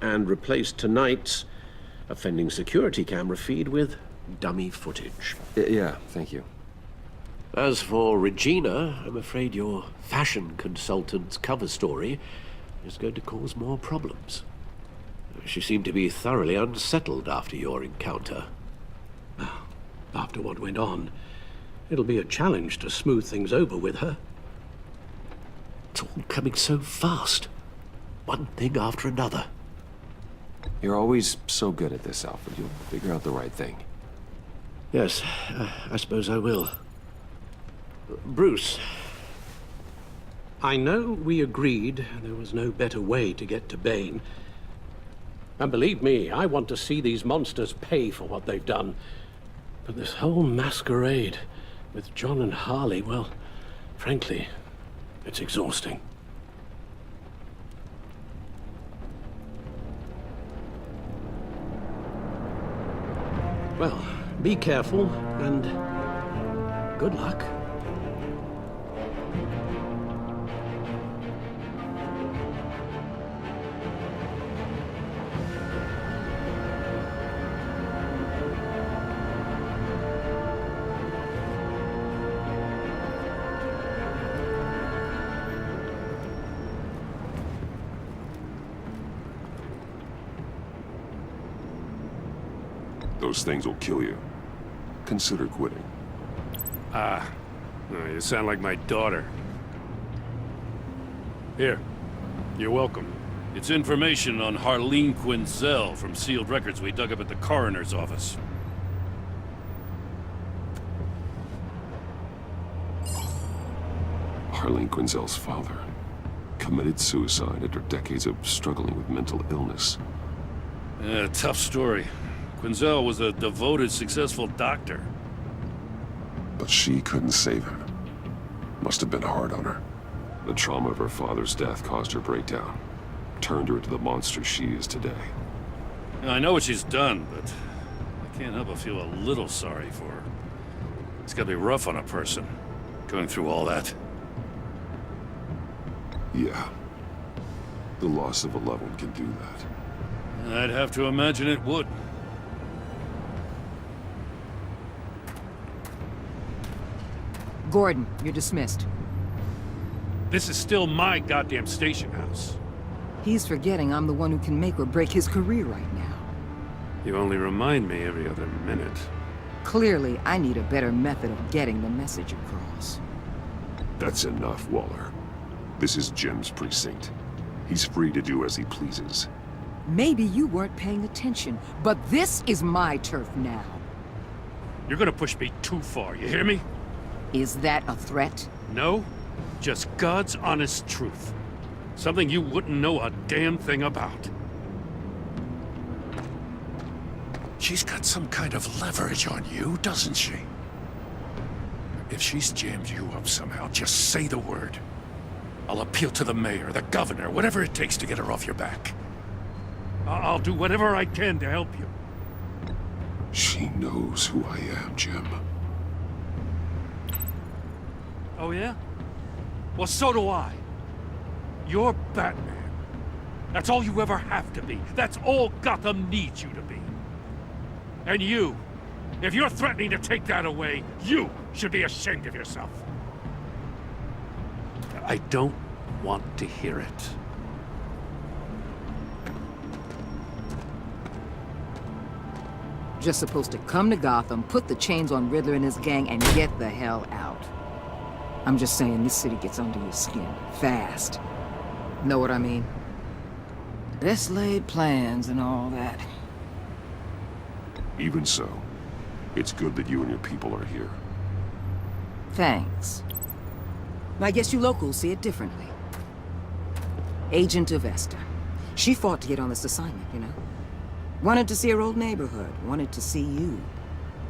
And replaced tonight's offending security camera feed with dummy footage. Yeah, thank you. As for Regina, I'm afraid your fashion consultant's cover story is going to cause more problems. She seemed to be thoroughly unsettled after your encounter. After what went on, it'll be a challenge to smooth things over with her. It's all coming so fast. One thing after another. You're always so good at this, Alfred. You'll figure out the right thing. Yes, I suppose I will. Bruce. I know we agreed there was no better way to get to Bane. And believe me, I want to see these monsters pay for what they've done. But this whole masquerade with John and Harley, well, frankly, it's exhausting. Well, be careful and good luck. Those things will kill you. Consider quitting. You sound like my daughter. Here, you're welcome. It's information on Harleen Quinzel from sealed records we dug up at the coroner's office. Harleen Quinzel's father committed suicide after decades of struggling with mental illness. Yeah, tough story. Quinzel was a devoted, successful doctor. But she couldn't save him. Must have been hard on her. The trauma of her father's death caused her breakdown. Turned her into the monster she is today. I know what she's done, but I can't help but feel a little sorry for her. It's gotta be rough on a person, going through all that. Yeah. The loss of a loved one can do that. I'd have to imagine it would. Gordon, you're dismissed. This is still my goddamn station house. He's forgetting I'm the one who can make or break his career right now. You only remind me every other minute. Clearly, I need a better method of getting the message across. That's enough, Waller. This is Jim's precinct. He's free to do as he pleases. Maybe you weren't paying attention, but this is my turf now. You're gonna push me too far, you hear me? Is that a threat? No, just God's honest truth. Something you wouldn't know a damn thing about. She's got some kind of leverage on you, doesn't she? If she's jammed you up somehow, just say the word. I'll appeal to the mayor, the governor, whatever it takes to get her off your back. I'll do whatever I can to help you. She knows who I am, Jim. Oh, yeah? Well, so do I. You're Batman. That's all you ever have to be. That's all Gotham needs you to be. And you, if you're threatening to take that away, you should be ashamed of yourself. I don't want to hear it. Just supposed to come to Gotham, put the chains on Riddler and his gang, and get the hell out. I'm just saying, this city gets under your skin. Fast. Know what I mean? Best laid plans and all that. Even so, it's good that you and your people are here. Thanks. I guess you locals see it differently. Agent of Esther. She fought to get on this assignment, you know? Wanted to see her old neighborhood, wanted to see you,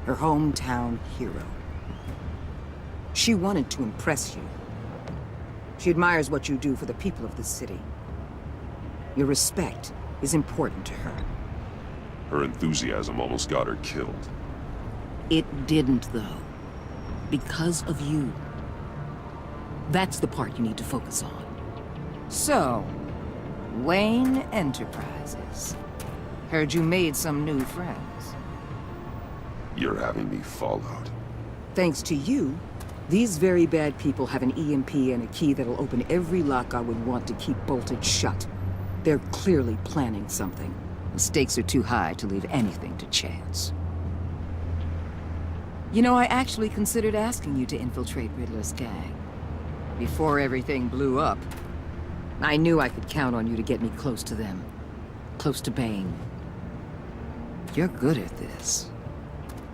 her hometown hero. She wanted to impress you. She admires what you do for the people of this city. Your respect is important to her. Her enthusiasm almost got her killed. It didn't, though. Because of you. That's the part you need to focus on. So, Wayne Enterprises. Heard you made some new friends. You're having me followed. Thanks to you, these very bad people have an EMP and a key that'll open every lock I would want to keep bolted shut. They're clearly planning something. The stakes are too high to leave anything to chance. You know, I actually considered asking you to infiltrate Riddler's gang. Before everything blew up, I knew I could count on you to get me close to them. Close to Bane. You're good at this.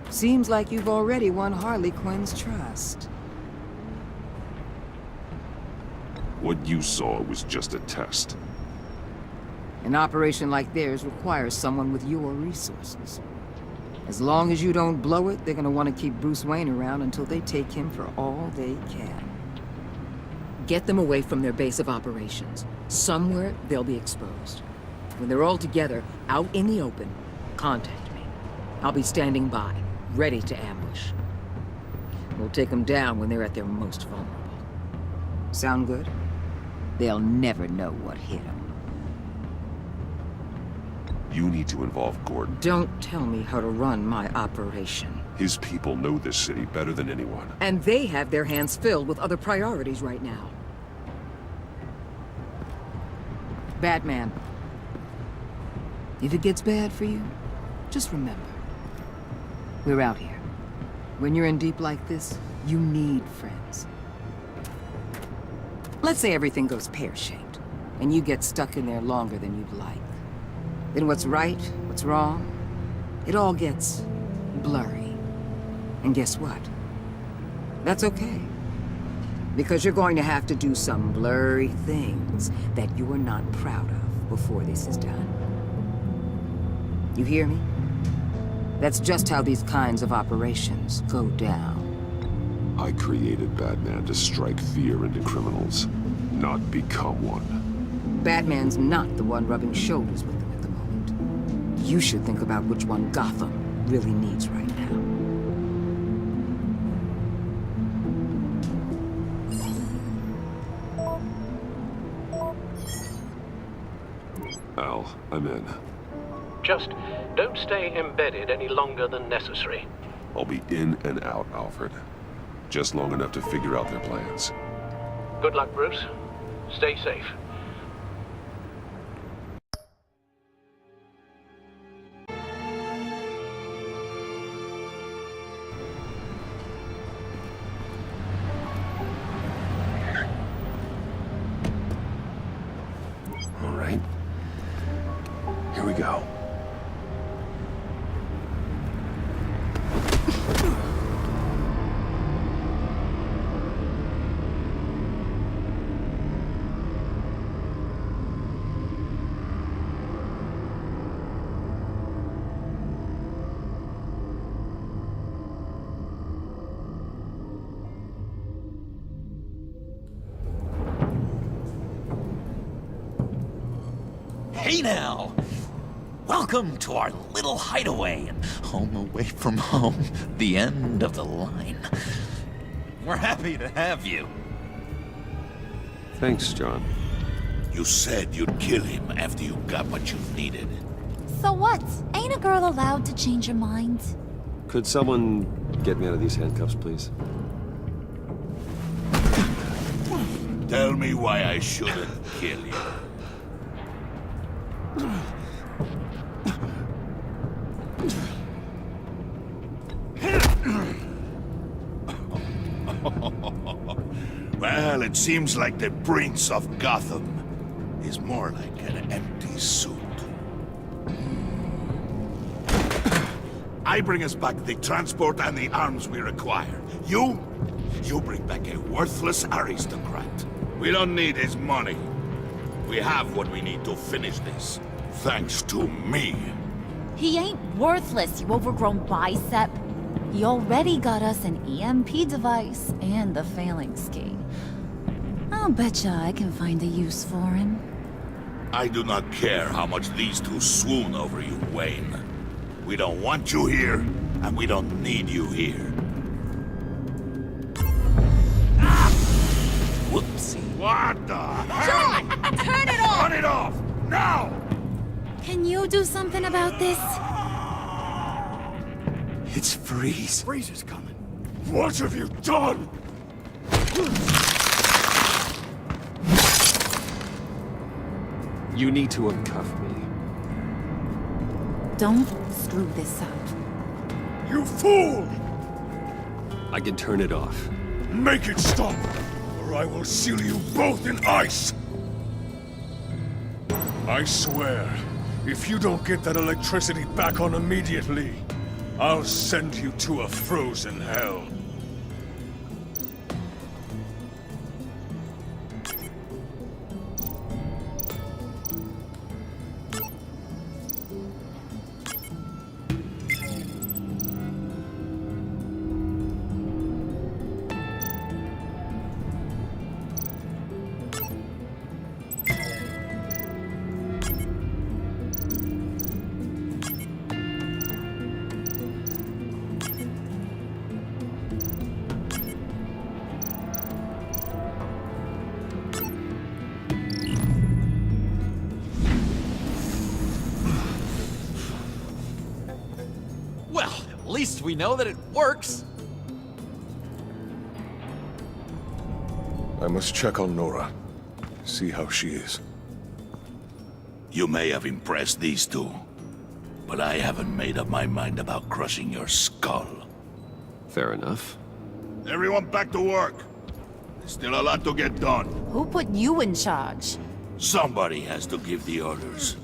Seems like you've already won Harley Quinn's trust. What you saw was just a test. An operation like theirs requires someone with your resources. As long as you don't blow it, they're gonna want to keep Bruce Wayne around until they take him for all they can. Get them away from their base of operations. Somewhere they'll be exposed. When they're all together, out in the open, contact me. I'll be standing by, ready to ambush. We'll take them down when they're at their most vulnerable. Sound good? They'll never know what hit them. You need to involve Gordon. Don't tell me how to run my operation. His people know this city better than anyone. And they have their hands filled with other priorities right now. Batman. If it gets bad for you, just remember. We're out here. When you're in deep like this, you need friends. Let's say everything goes pear-shaped, and you get stuck in there longer than you'd like. Then what's right, what's wrong, it all gets blurry. And guess what? That's okay. Because you're going to have to do some blurry things that you are not proud of before this is done. You hear me? That's just how these kinds of operations go down. I created Batman to strike fear into criminals, not become one. Batman's not the one rubbing shoulders with them at the moment. You should think about which one Gotham really needs right now. Al, I'm in. Just don't stay embedded any longer than necessary. I'll be in and out, Alfred. Just long enough to figure out their plans. Good luck, Bruce. Stay safe. All right. Here we go. Hey now! Welcome to our little hideaway and home away from home, the end of the line. We're happy to have you. Thanks, John. You said you'd kill him after you got what you needed. So what? Ain't a girl allowed to change her mind? Could someone get me out of these handcuffs, please? Tell me why I shouldn't kill you. Well, it seems like the Prince of Gotham is more like an empty suit. I bring us back the transport and the arms we require. You bring back a worthless aristocrat. We don't need his money. We have what we need to finish this. Thanks to me. He ain't worthless, you overgrown bicep. He already got us an EMP device and the phalanx key. I'll betcha I can find a use for him. I do not care how much these two swoon over you, Wayne. We don't want you here, and we don't need you here. Whoopsie. What the heck? John! Turn it off! Turn it off! Now! Can you do something about this? It's Freeze. Freeze is coming. What have you done? You need to uncuff me. Don't screw this up. You fool! I can turn it off. Make it stop, or I will seal you both in ice! I swear, if you don't get that electricity back on immediately, I'll send you to a frozen hell. Well, at least we know that it works. I must check on Nora. See how she is. You may have impressed these two, but I haven't made up my mind about crushing your skull. Fair enough. Everyone back to work. There's still a lot to get done. Who put you in charge? Somebody has to give the orders.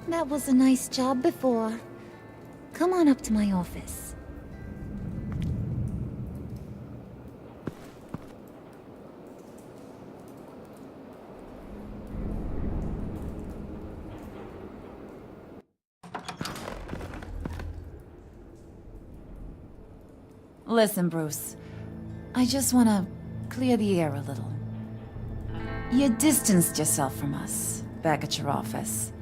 That was a nice job before. Come on up to my office. Listen, Bruce. I just want to clear the air a little. You distanced yourself from us back at your office.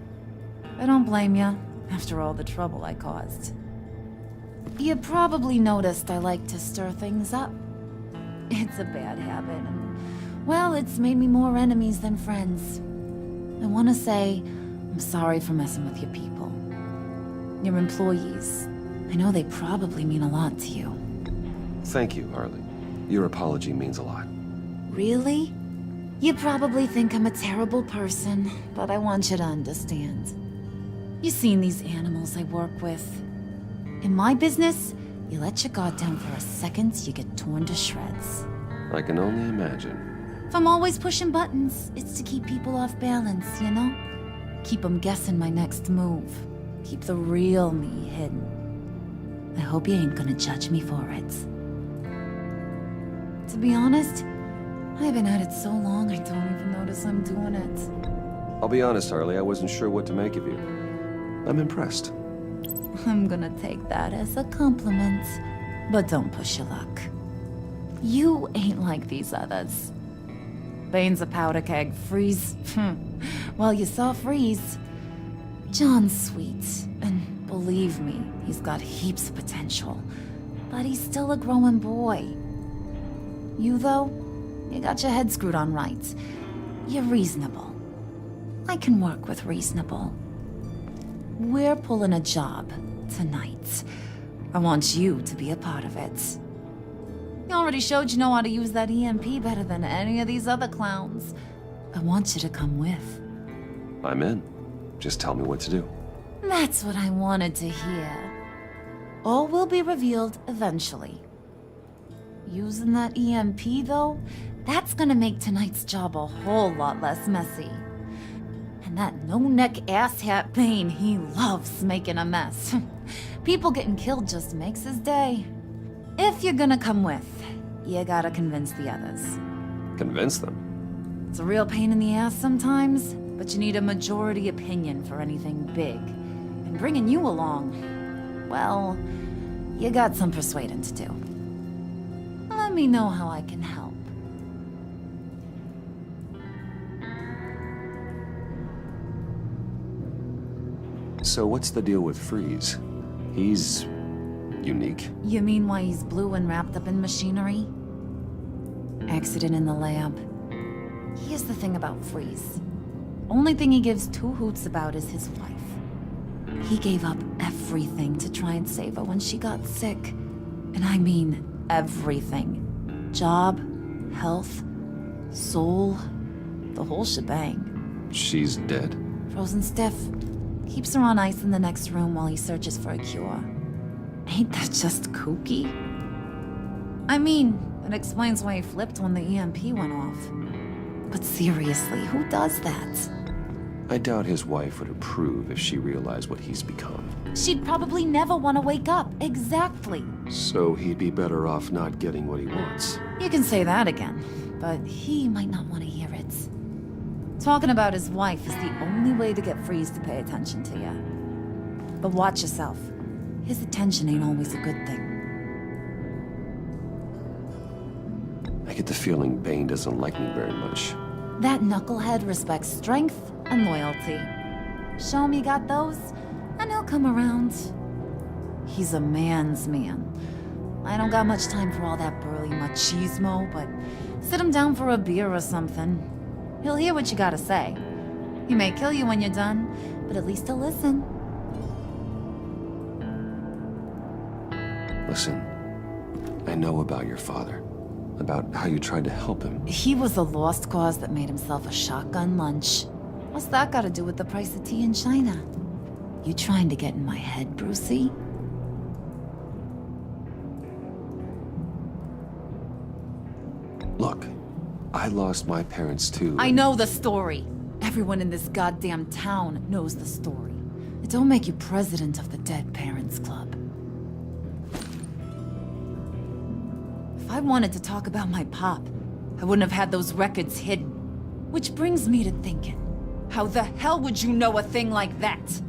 I don't blame you, after all the trouble I caused. You probably noticed I like to stir things up. It's a bad habit, and, well, it's made me more enemies than friends. I want to say I'm sorry for messing with your people. Your employees. I know they probably mean a lot to you. Thank you, Harley. Your apology means a lot. Really? You probably think I'm a terrible person, but I want you to understand. You seen these animals I work with. In my business, you let your guard down for a second, you get torn to shreds. I can only imagine. If I'm always pushing buttons, it's to keep people off balance, you know? Keep them guessing my next move. Keep the real me hidden. I hope you ain't gonna judge me for it. To be honest, I've been at it so long I don't even notice I'm doing it. I'll be honest, Harley, I wasn't sure what to make of you. I'm impressed. I'm gonna take that as a compliment, but don't push your luck. You ain't like these others. Bane's a powder keg, Freeze. Well, you saw Freeze. John's sweet, and believe me, he's got heaps of potential. But he's still a growing boy. You, though, you got your head screwed on right. You're reasonable. I can work with reasonable. We're pulling a job tonight. I want you to be a part of it. You already showed you know how to use that EMP better than any of these other clowns. I want you to come with. I'm in. Just tell me what to do. That's what I wanted to hear. All will be revealed eventually. Using that EMP, though, that's gonna make tonight's job a whole lot less messy. And that no-neck asshat Bane, he loves making a mess. People getting killed just makes his day. If you're gonna come with, you gotta convince the others. Convince them? It's a real pain in the ass sometimes, but you need a majority opinion for anything big. And bringing you along, well, you got some persuading to do. Let me know how I can help. So what's the deal with Freeze? He's unique. You mean why he's blue and wrapped up in machinery? Accident in the lab. Here's the thing about Freeze. Only thing he gives two hoots about is his wife. He gave up everything to try and save her when she got sick. And I mean everything. Job, health, soul, the whole shebang. She's dead? Frozen stiff. Keeps her on ice in the next room while he searches for a cure. Ain't that just kooky? I mean, it explains why he flipped when the EMP went off. But seriously, who does that? I doubt his wife would approve if she realized what he's become. She'd probably never want to wake up. Exactly. So he'd be better off not getting what he wants. You can say that again, but he might not want to hear it. Talking about his wife is the only way to get Freeze to pay attention to you. But watch yourself. His attention ain't always a good thing. I get the feeling Bane doesn't like me very much. That knucklehead respects strength and loyalty. Show him you got those, and he'll come around. He's a man's man. I don't got much time for all that burly machismo, but sit him down for a beer or something. He'll hear what you gotta say. He may kill you when you're done, but at least he'll listen. Listen, I know about your father. About how you tried to help him. He was a lost cause that made himself a shotgun lunch. What's that got to do with the price of tea in China? You trying to get in my head, Brucey? Look, I lost my parents too. I know the story. Everyone in this goddamn town knows the story. It don't make you president of the Dead Parents Club. If I wanted to talk about my pop, I wouldn't have had those records hidden. Which brings me to thinking, how the hell would you know a thing like that?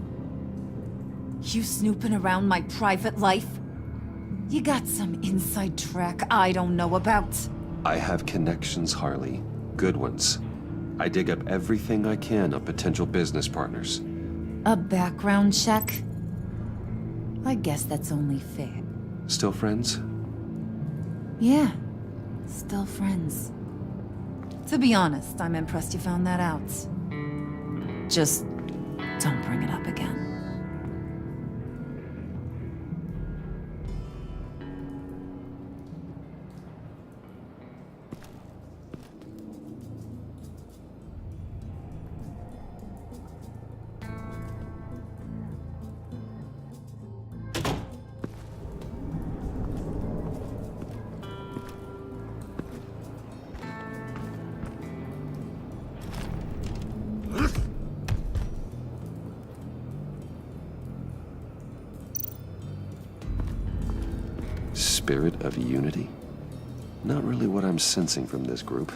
You snooping around my private life? You got some inside track I don't know about. I have connections, Harley. Good ones. I dig up everything I can of potential business partners. A background check? I guess that's only fair. Still friends? Yeah, still friends. To be honest, I'm impressed you found that out. Just don't bring it up again. Spirit of unity? Not really what I'm sensing from this group.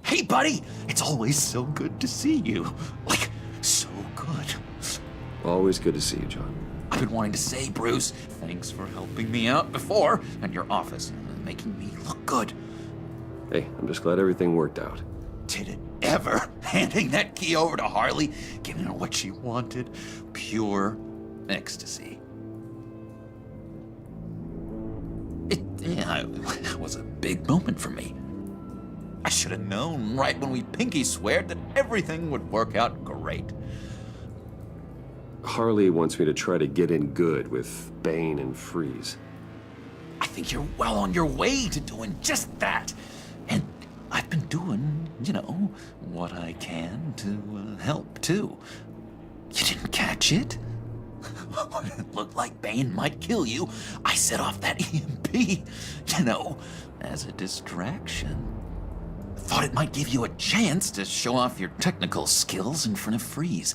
Hey, buddy! It's always so good to see you. Like, so good. Always good to see you, John. I've been wanting to say, Bruce, thanks for helping me out before at your office, making me look good. Hey, I'm just glad everything worked out. Did it ever? Handing that key over to Harley, giving her what she wanted. Pure ecstasy. It was a big moment for me. I should have known right when we pinky sweared that everything would work out great. Harley wants me to try to get in good with Bane and Freeze. I think you're well on your way to doing just that. And I've been doing, you know, what I can to help, too. You didn't catch it? When it looked like Bane might kill you, I set off that EMP, you know, as a distraction. Thought it might give you a chance to show off your technical skills in front of Freeze.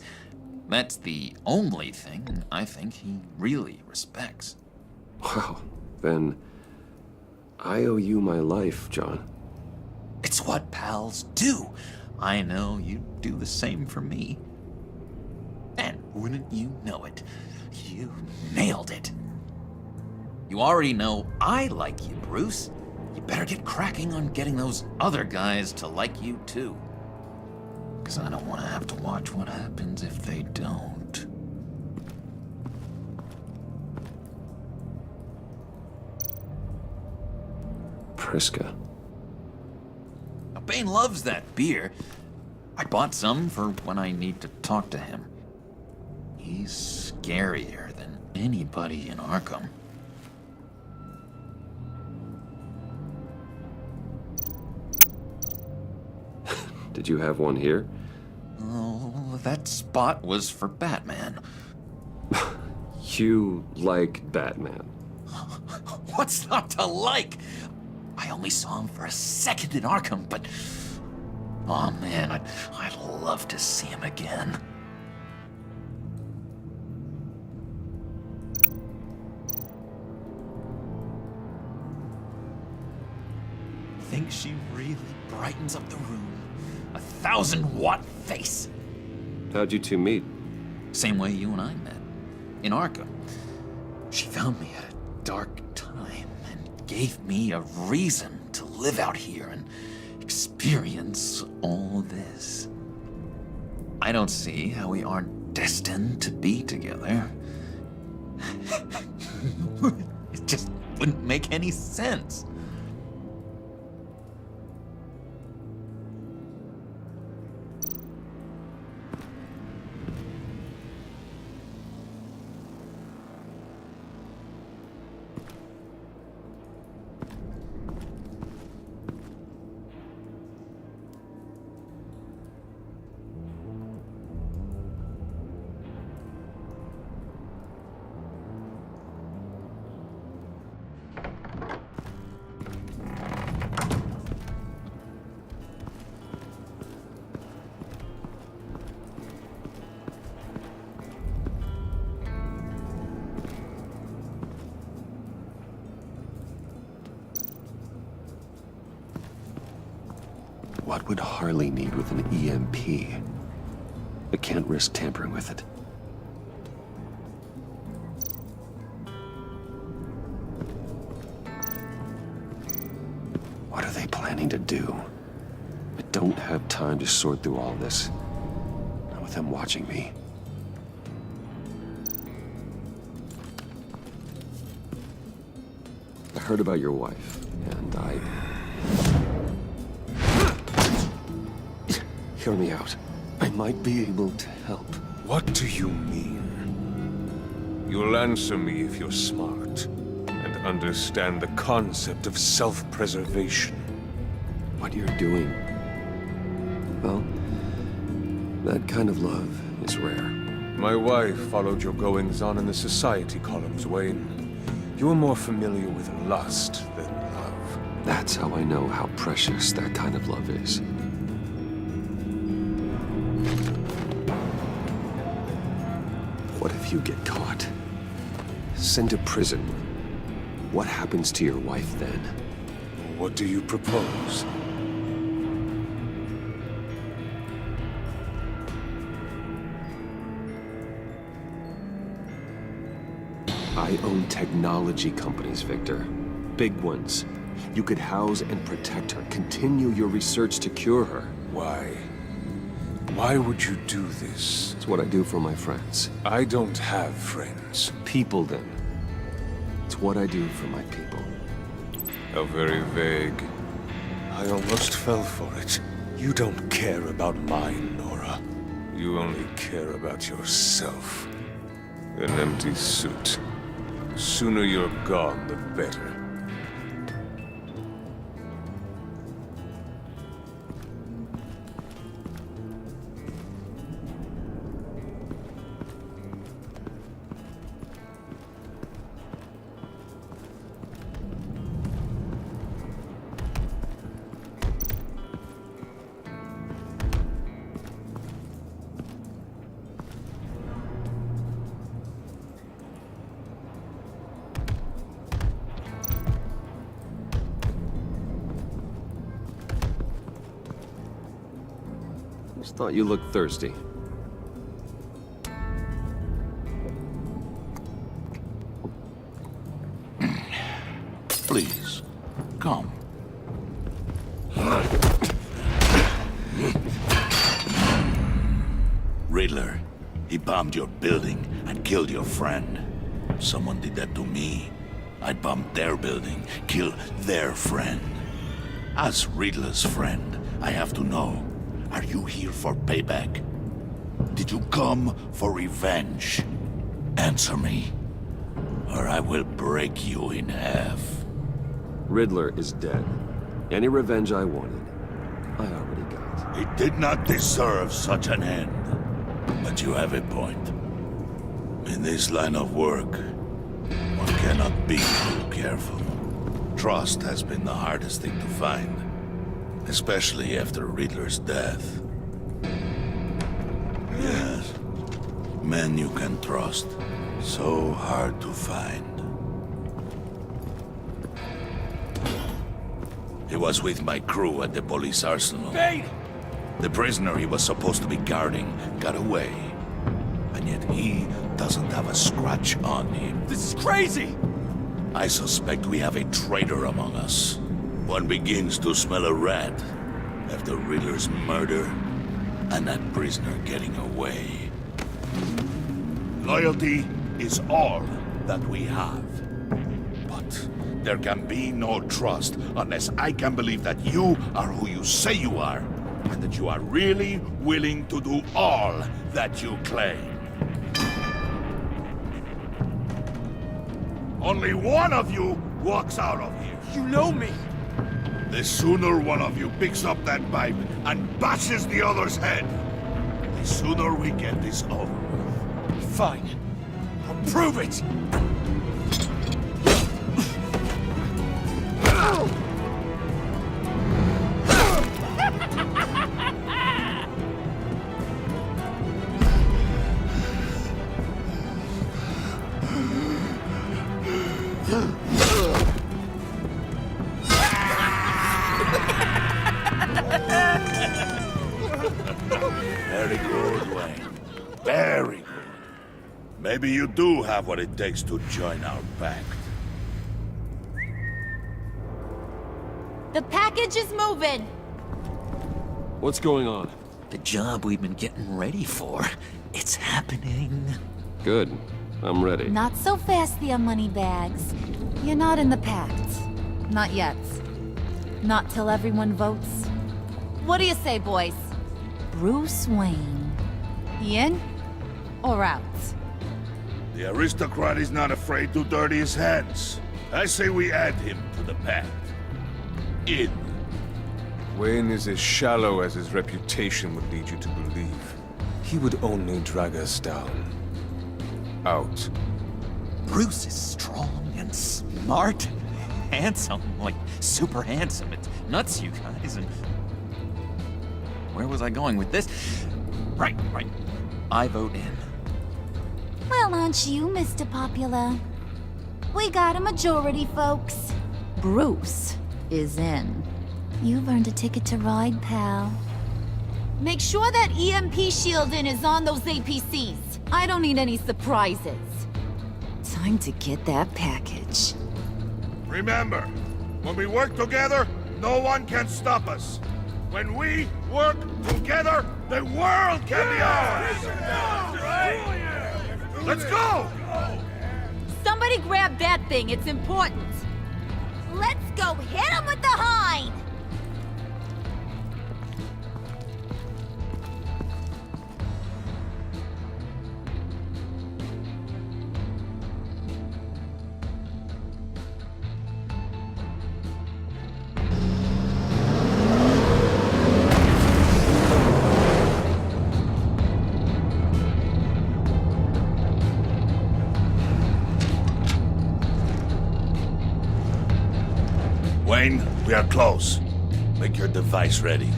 That's the only thing I think he really respects. Wow, then I owe you my life, John. It's what pals do. I know you'd do the same for me. And wouldn't you know it, you nailed it. You already know I like you, Bruce. You better get cracking on getting those other guys to like you too. 'Cause I don't want to have to watch what happens if they don't. Priska. Now, Bane loves that beer. I bought some for when I need to talk to him. He's scarier than anybody in Arkham. Did you have one here? Oh, that spot was for Batman. You like Batman? What's not to like? I only saw him for a second in Arkham, but... oh man, I'd love to see him again. Think she really brightens up the room. 1,000-watt face. How'd you two meet? Same way you and I met. In Arkham. She found me at a dark time and gave me a reason to live out here and experience all this. I don't see how we aren't destined to be together. It just wouldn't make any sense. What would Harley need with an EMP? I can't risk tampering with it. What are they planning to do? I don't have time to sort through all this. Not with them watching me. I heard about your wife, and hear me out. I might be able to help. What do you mean? You'll answer me if you're smart and understand the concept of self-preservation. What you're doing, well, that kind of love is rare. My wife followed your goings-on in the society columns, Wayne. You were more familiar with lust than love. That's how I know how precious that kind of love is. What if you get caught? Sent to prison. What happens to your wife then? What do you propose? I own technology companies, Victor. Big ones. You could house and protect her. Continue your research to cure her. Why? Why would you do this? It's what I do for my friends. I don't have friends. People, then. It's what I do for my people. How very vague. I almost fell for it. You don't care about mine, Nora. You only care about yourself. An empty suit. The sooner you're gone, the better. Just thought you looked thirsty. Please, come. Riddler, he bombed your building and killed your friend. Someone did that to me. I'd bomb their building, kill their friend. As Riddler's friend, I have to know, are you here for payback? Did you come for revenge? Answer me, or I will break you in half. Riddler is dead. Any revenge I wanted, I already got. He did not deserve such an end. But you have a point. In this line of work, one cannot be too careful. Trust has been the hardest thing to find, especially after Riddler's death. Yes, men you can trust, so hard to find. He was with my crew at the police arsenal. Bait! The prisoner he was supposed to be guarding got away. And yet he doesn't have a scratch on him. This is crazy! I suspect we have a traitor among us. One begins to smell a rat after Riddler's murder and that prisoner getting away. Loyalty is all that we have. But there can be no trust unless I can believe that you are who you say you are, and that you are really willing to do all that you claim. Only one of you walks out of here. You know me! The sooner one of you picks up that pipe and bashes the other's head, the sooner we get this over with. Fine. I'll prove it! Very good, Wayne. Very good. Maybe you do have what it takes to join our pact. The package is moving. What's going on? The job we've been getting ready for. It's happening. Good. I'm ready. Not so fast, the Moneybags. You're not in the pact. Not yet. Not till everyone votes. What do you say, boys? Bruce Wayne. In or out? The aristocrat is not afraid to dirty his hands. I say we add him to the pact. In. Wayne is as shallow as his reputation would lead you to believe. He would only drag us down. Out. Bruce is strong and smart and handsome, like super handsome. It's nuts, you guys, and... Where was I going with this? Right. I vote in. Well, aren't you, Mr. Popular? We got a majority, folks. Bruce is in. You've earned a ticket to ride, pal. Make sure that EMP shielding is on those APCs. I don't need any surprises. Time to get that package. Remember, when we work together, no one can stop us. When we work together, the world can be ours! Let's go! Somebody grab that thing, it's important. Let's go hit him with the hind! 9, we are close. Make your device ready.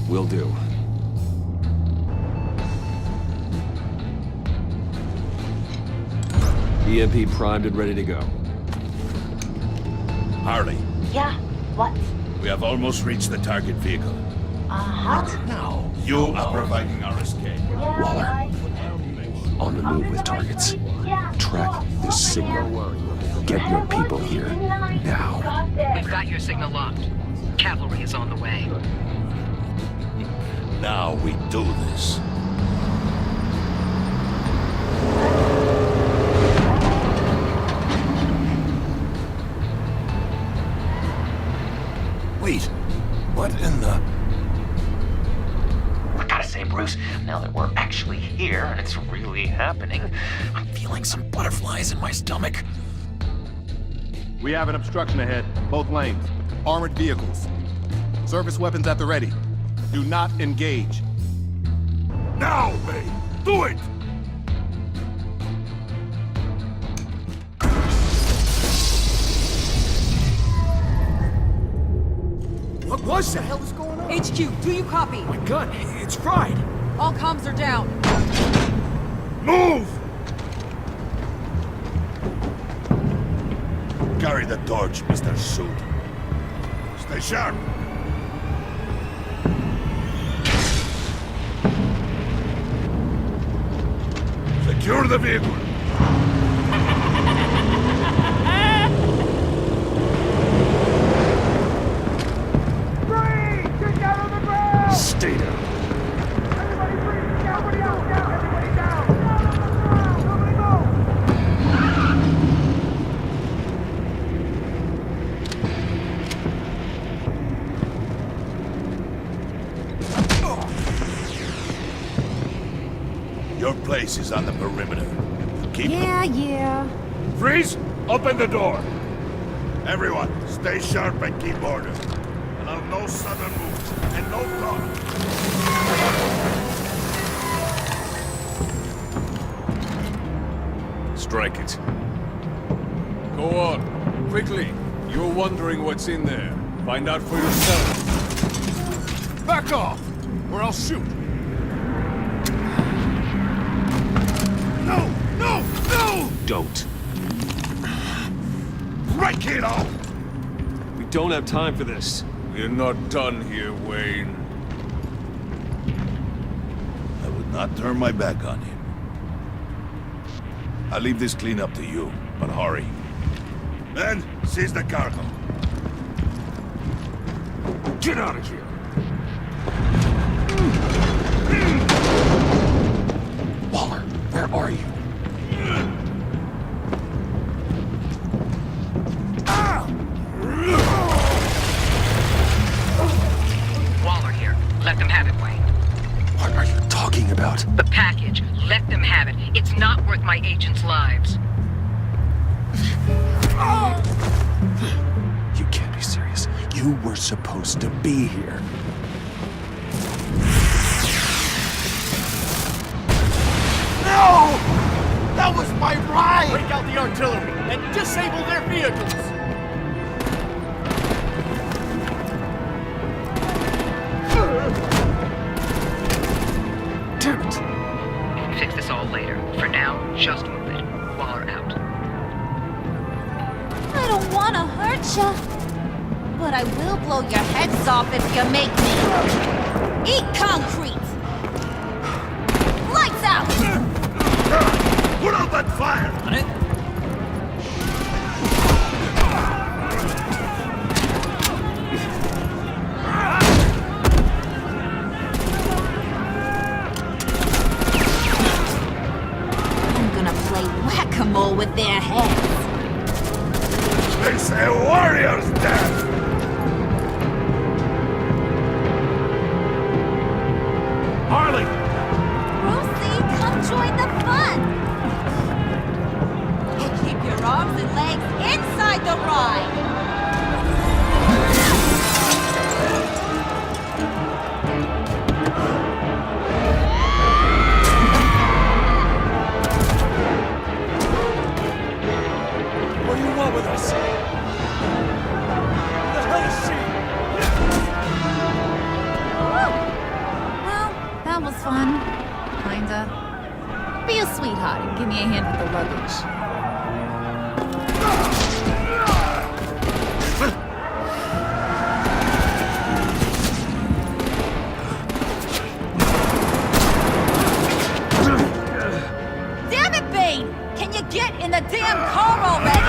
Will do. EMP primed and ready to go. Harley, Yeah, what? we have almost reached the target vehicle. Uh-huh. You are providing our escape. Waller. On the move with targets. Track this signal. Get your people here. Now. We've got your signal locked. Cavalry is on the way. Now we do this. Wait, what in the... I gotta say, Bruce, now that we're actually here and it's really happening, I'm feeling some butterflies in my stomach. We have an obstruction ahead, both lanes. Armored vehicles. Service weapons at the ready. Do not engage. Now, May! Do it! What was that? What the hell is going on? HQ, do you copy? My gun, it's fried. All comms are down. Move! Carry the torch, Mr. Suit. Stay sharp. Secure the vehicle. Stay down. Your place is on the perimeter. Keep... Yeah. Freeze! Open the door! Everyone, stay sharp and keep order. Allow no sudden moves and no talk. Strike it. Go on. Quickly. You're wondering what's in there. Find out for yourself. Back off, or I'll shoot. No! No! No! Don't. Break it off! We don't have time for this. We're not done here, Wayne. I would not turn my back on him. I'll leave this clean up to you, but hurry. Men, seize the cargo. Get out of here! Waller, where are you? Waller here. Let them have it, Wayne. What are you talking about? The package. Let them have it. It's not worth my agents' lives. You can't be serious. You were supposed to be here. No! That was my ride! Break out the artillery and disable their vehicles! Damn it! Fix this all later. For now, just move it. Waller out. I don't want to hurt ya, but I will blow your heads off if you make me. Eat concrete! Lights out! Put out that fire! On it? I'm gonna play whack-a-mole with their heads. They say warrior's death! Harley! Brucey, come join the fun! Keep your arms and legs inside the ride! What do you want with us? Who the fun? Kinda? Be a sweetheart and give me a hand with the luggage. Damn it, Bane! Can you get in the damn car already?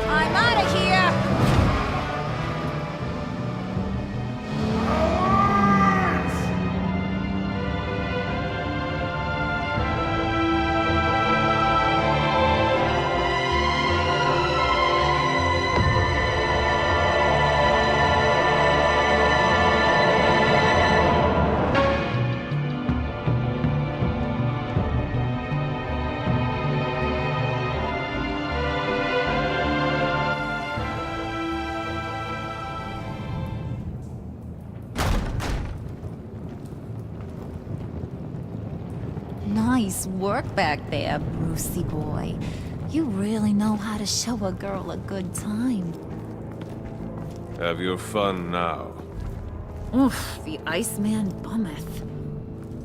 I'm out of here! Nice work back there, Brucey boy. You really know how to show a girl a good time. Have your fun now. Oof, the Iceman bummeth.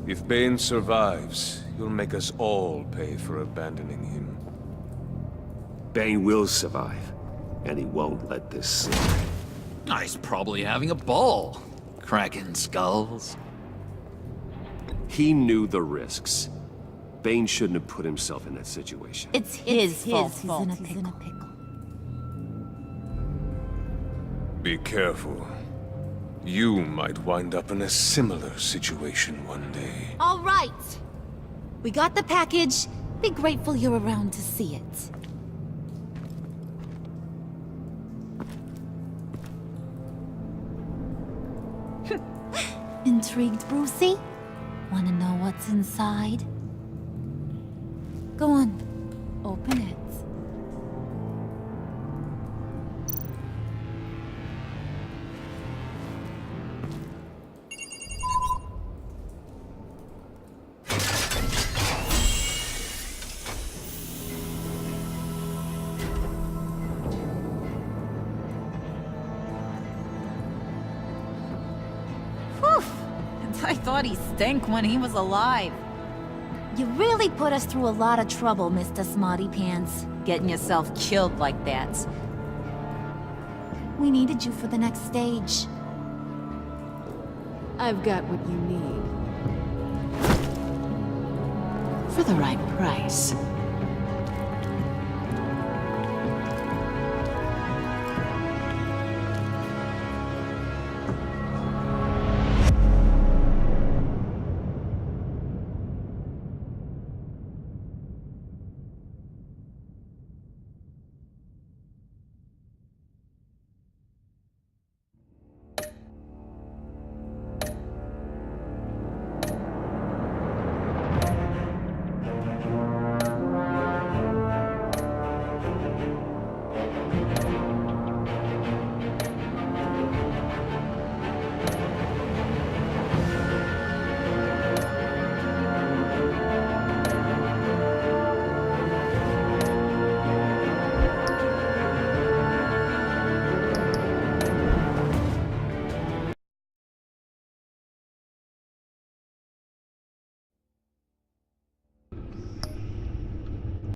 If Bane survives, you'll make us all pay for abandoning him. Bane will survive, and he won't let this slide. He's probably having a ball, cracking skulls. He knew the risks. Bane shouldn't have put himself in that situation. It's his fault. He's in a pickle. Be careful. You might wind up in a similar situation one day. All right. We got the package. Be grateful you're around to see it. Intrigued, Brucey? Want to know what's inside? Go on. Open it. I thought he stank when he was alive. You really put us through a lot of trouble, Mr. Smarty Pants. Getting yourself killed like that. We needed you for the next stage. I've got what you need. For the right price.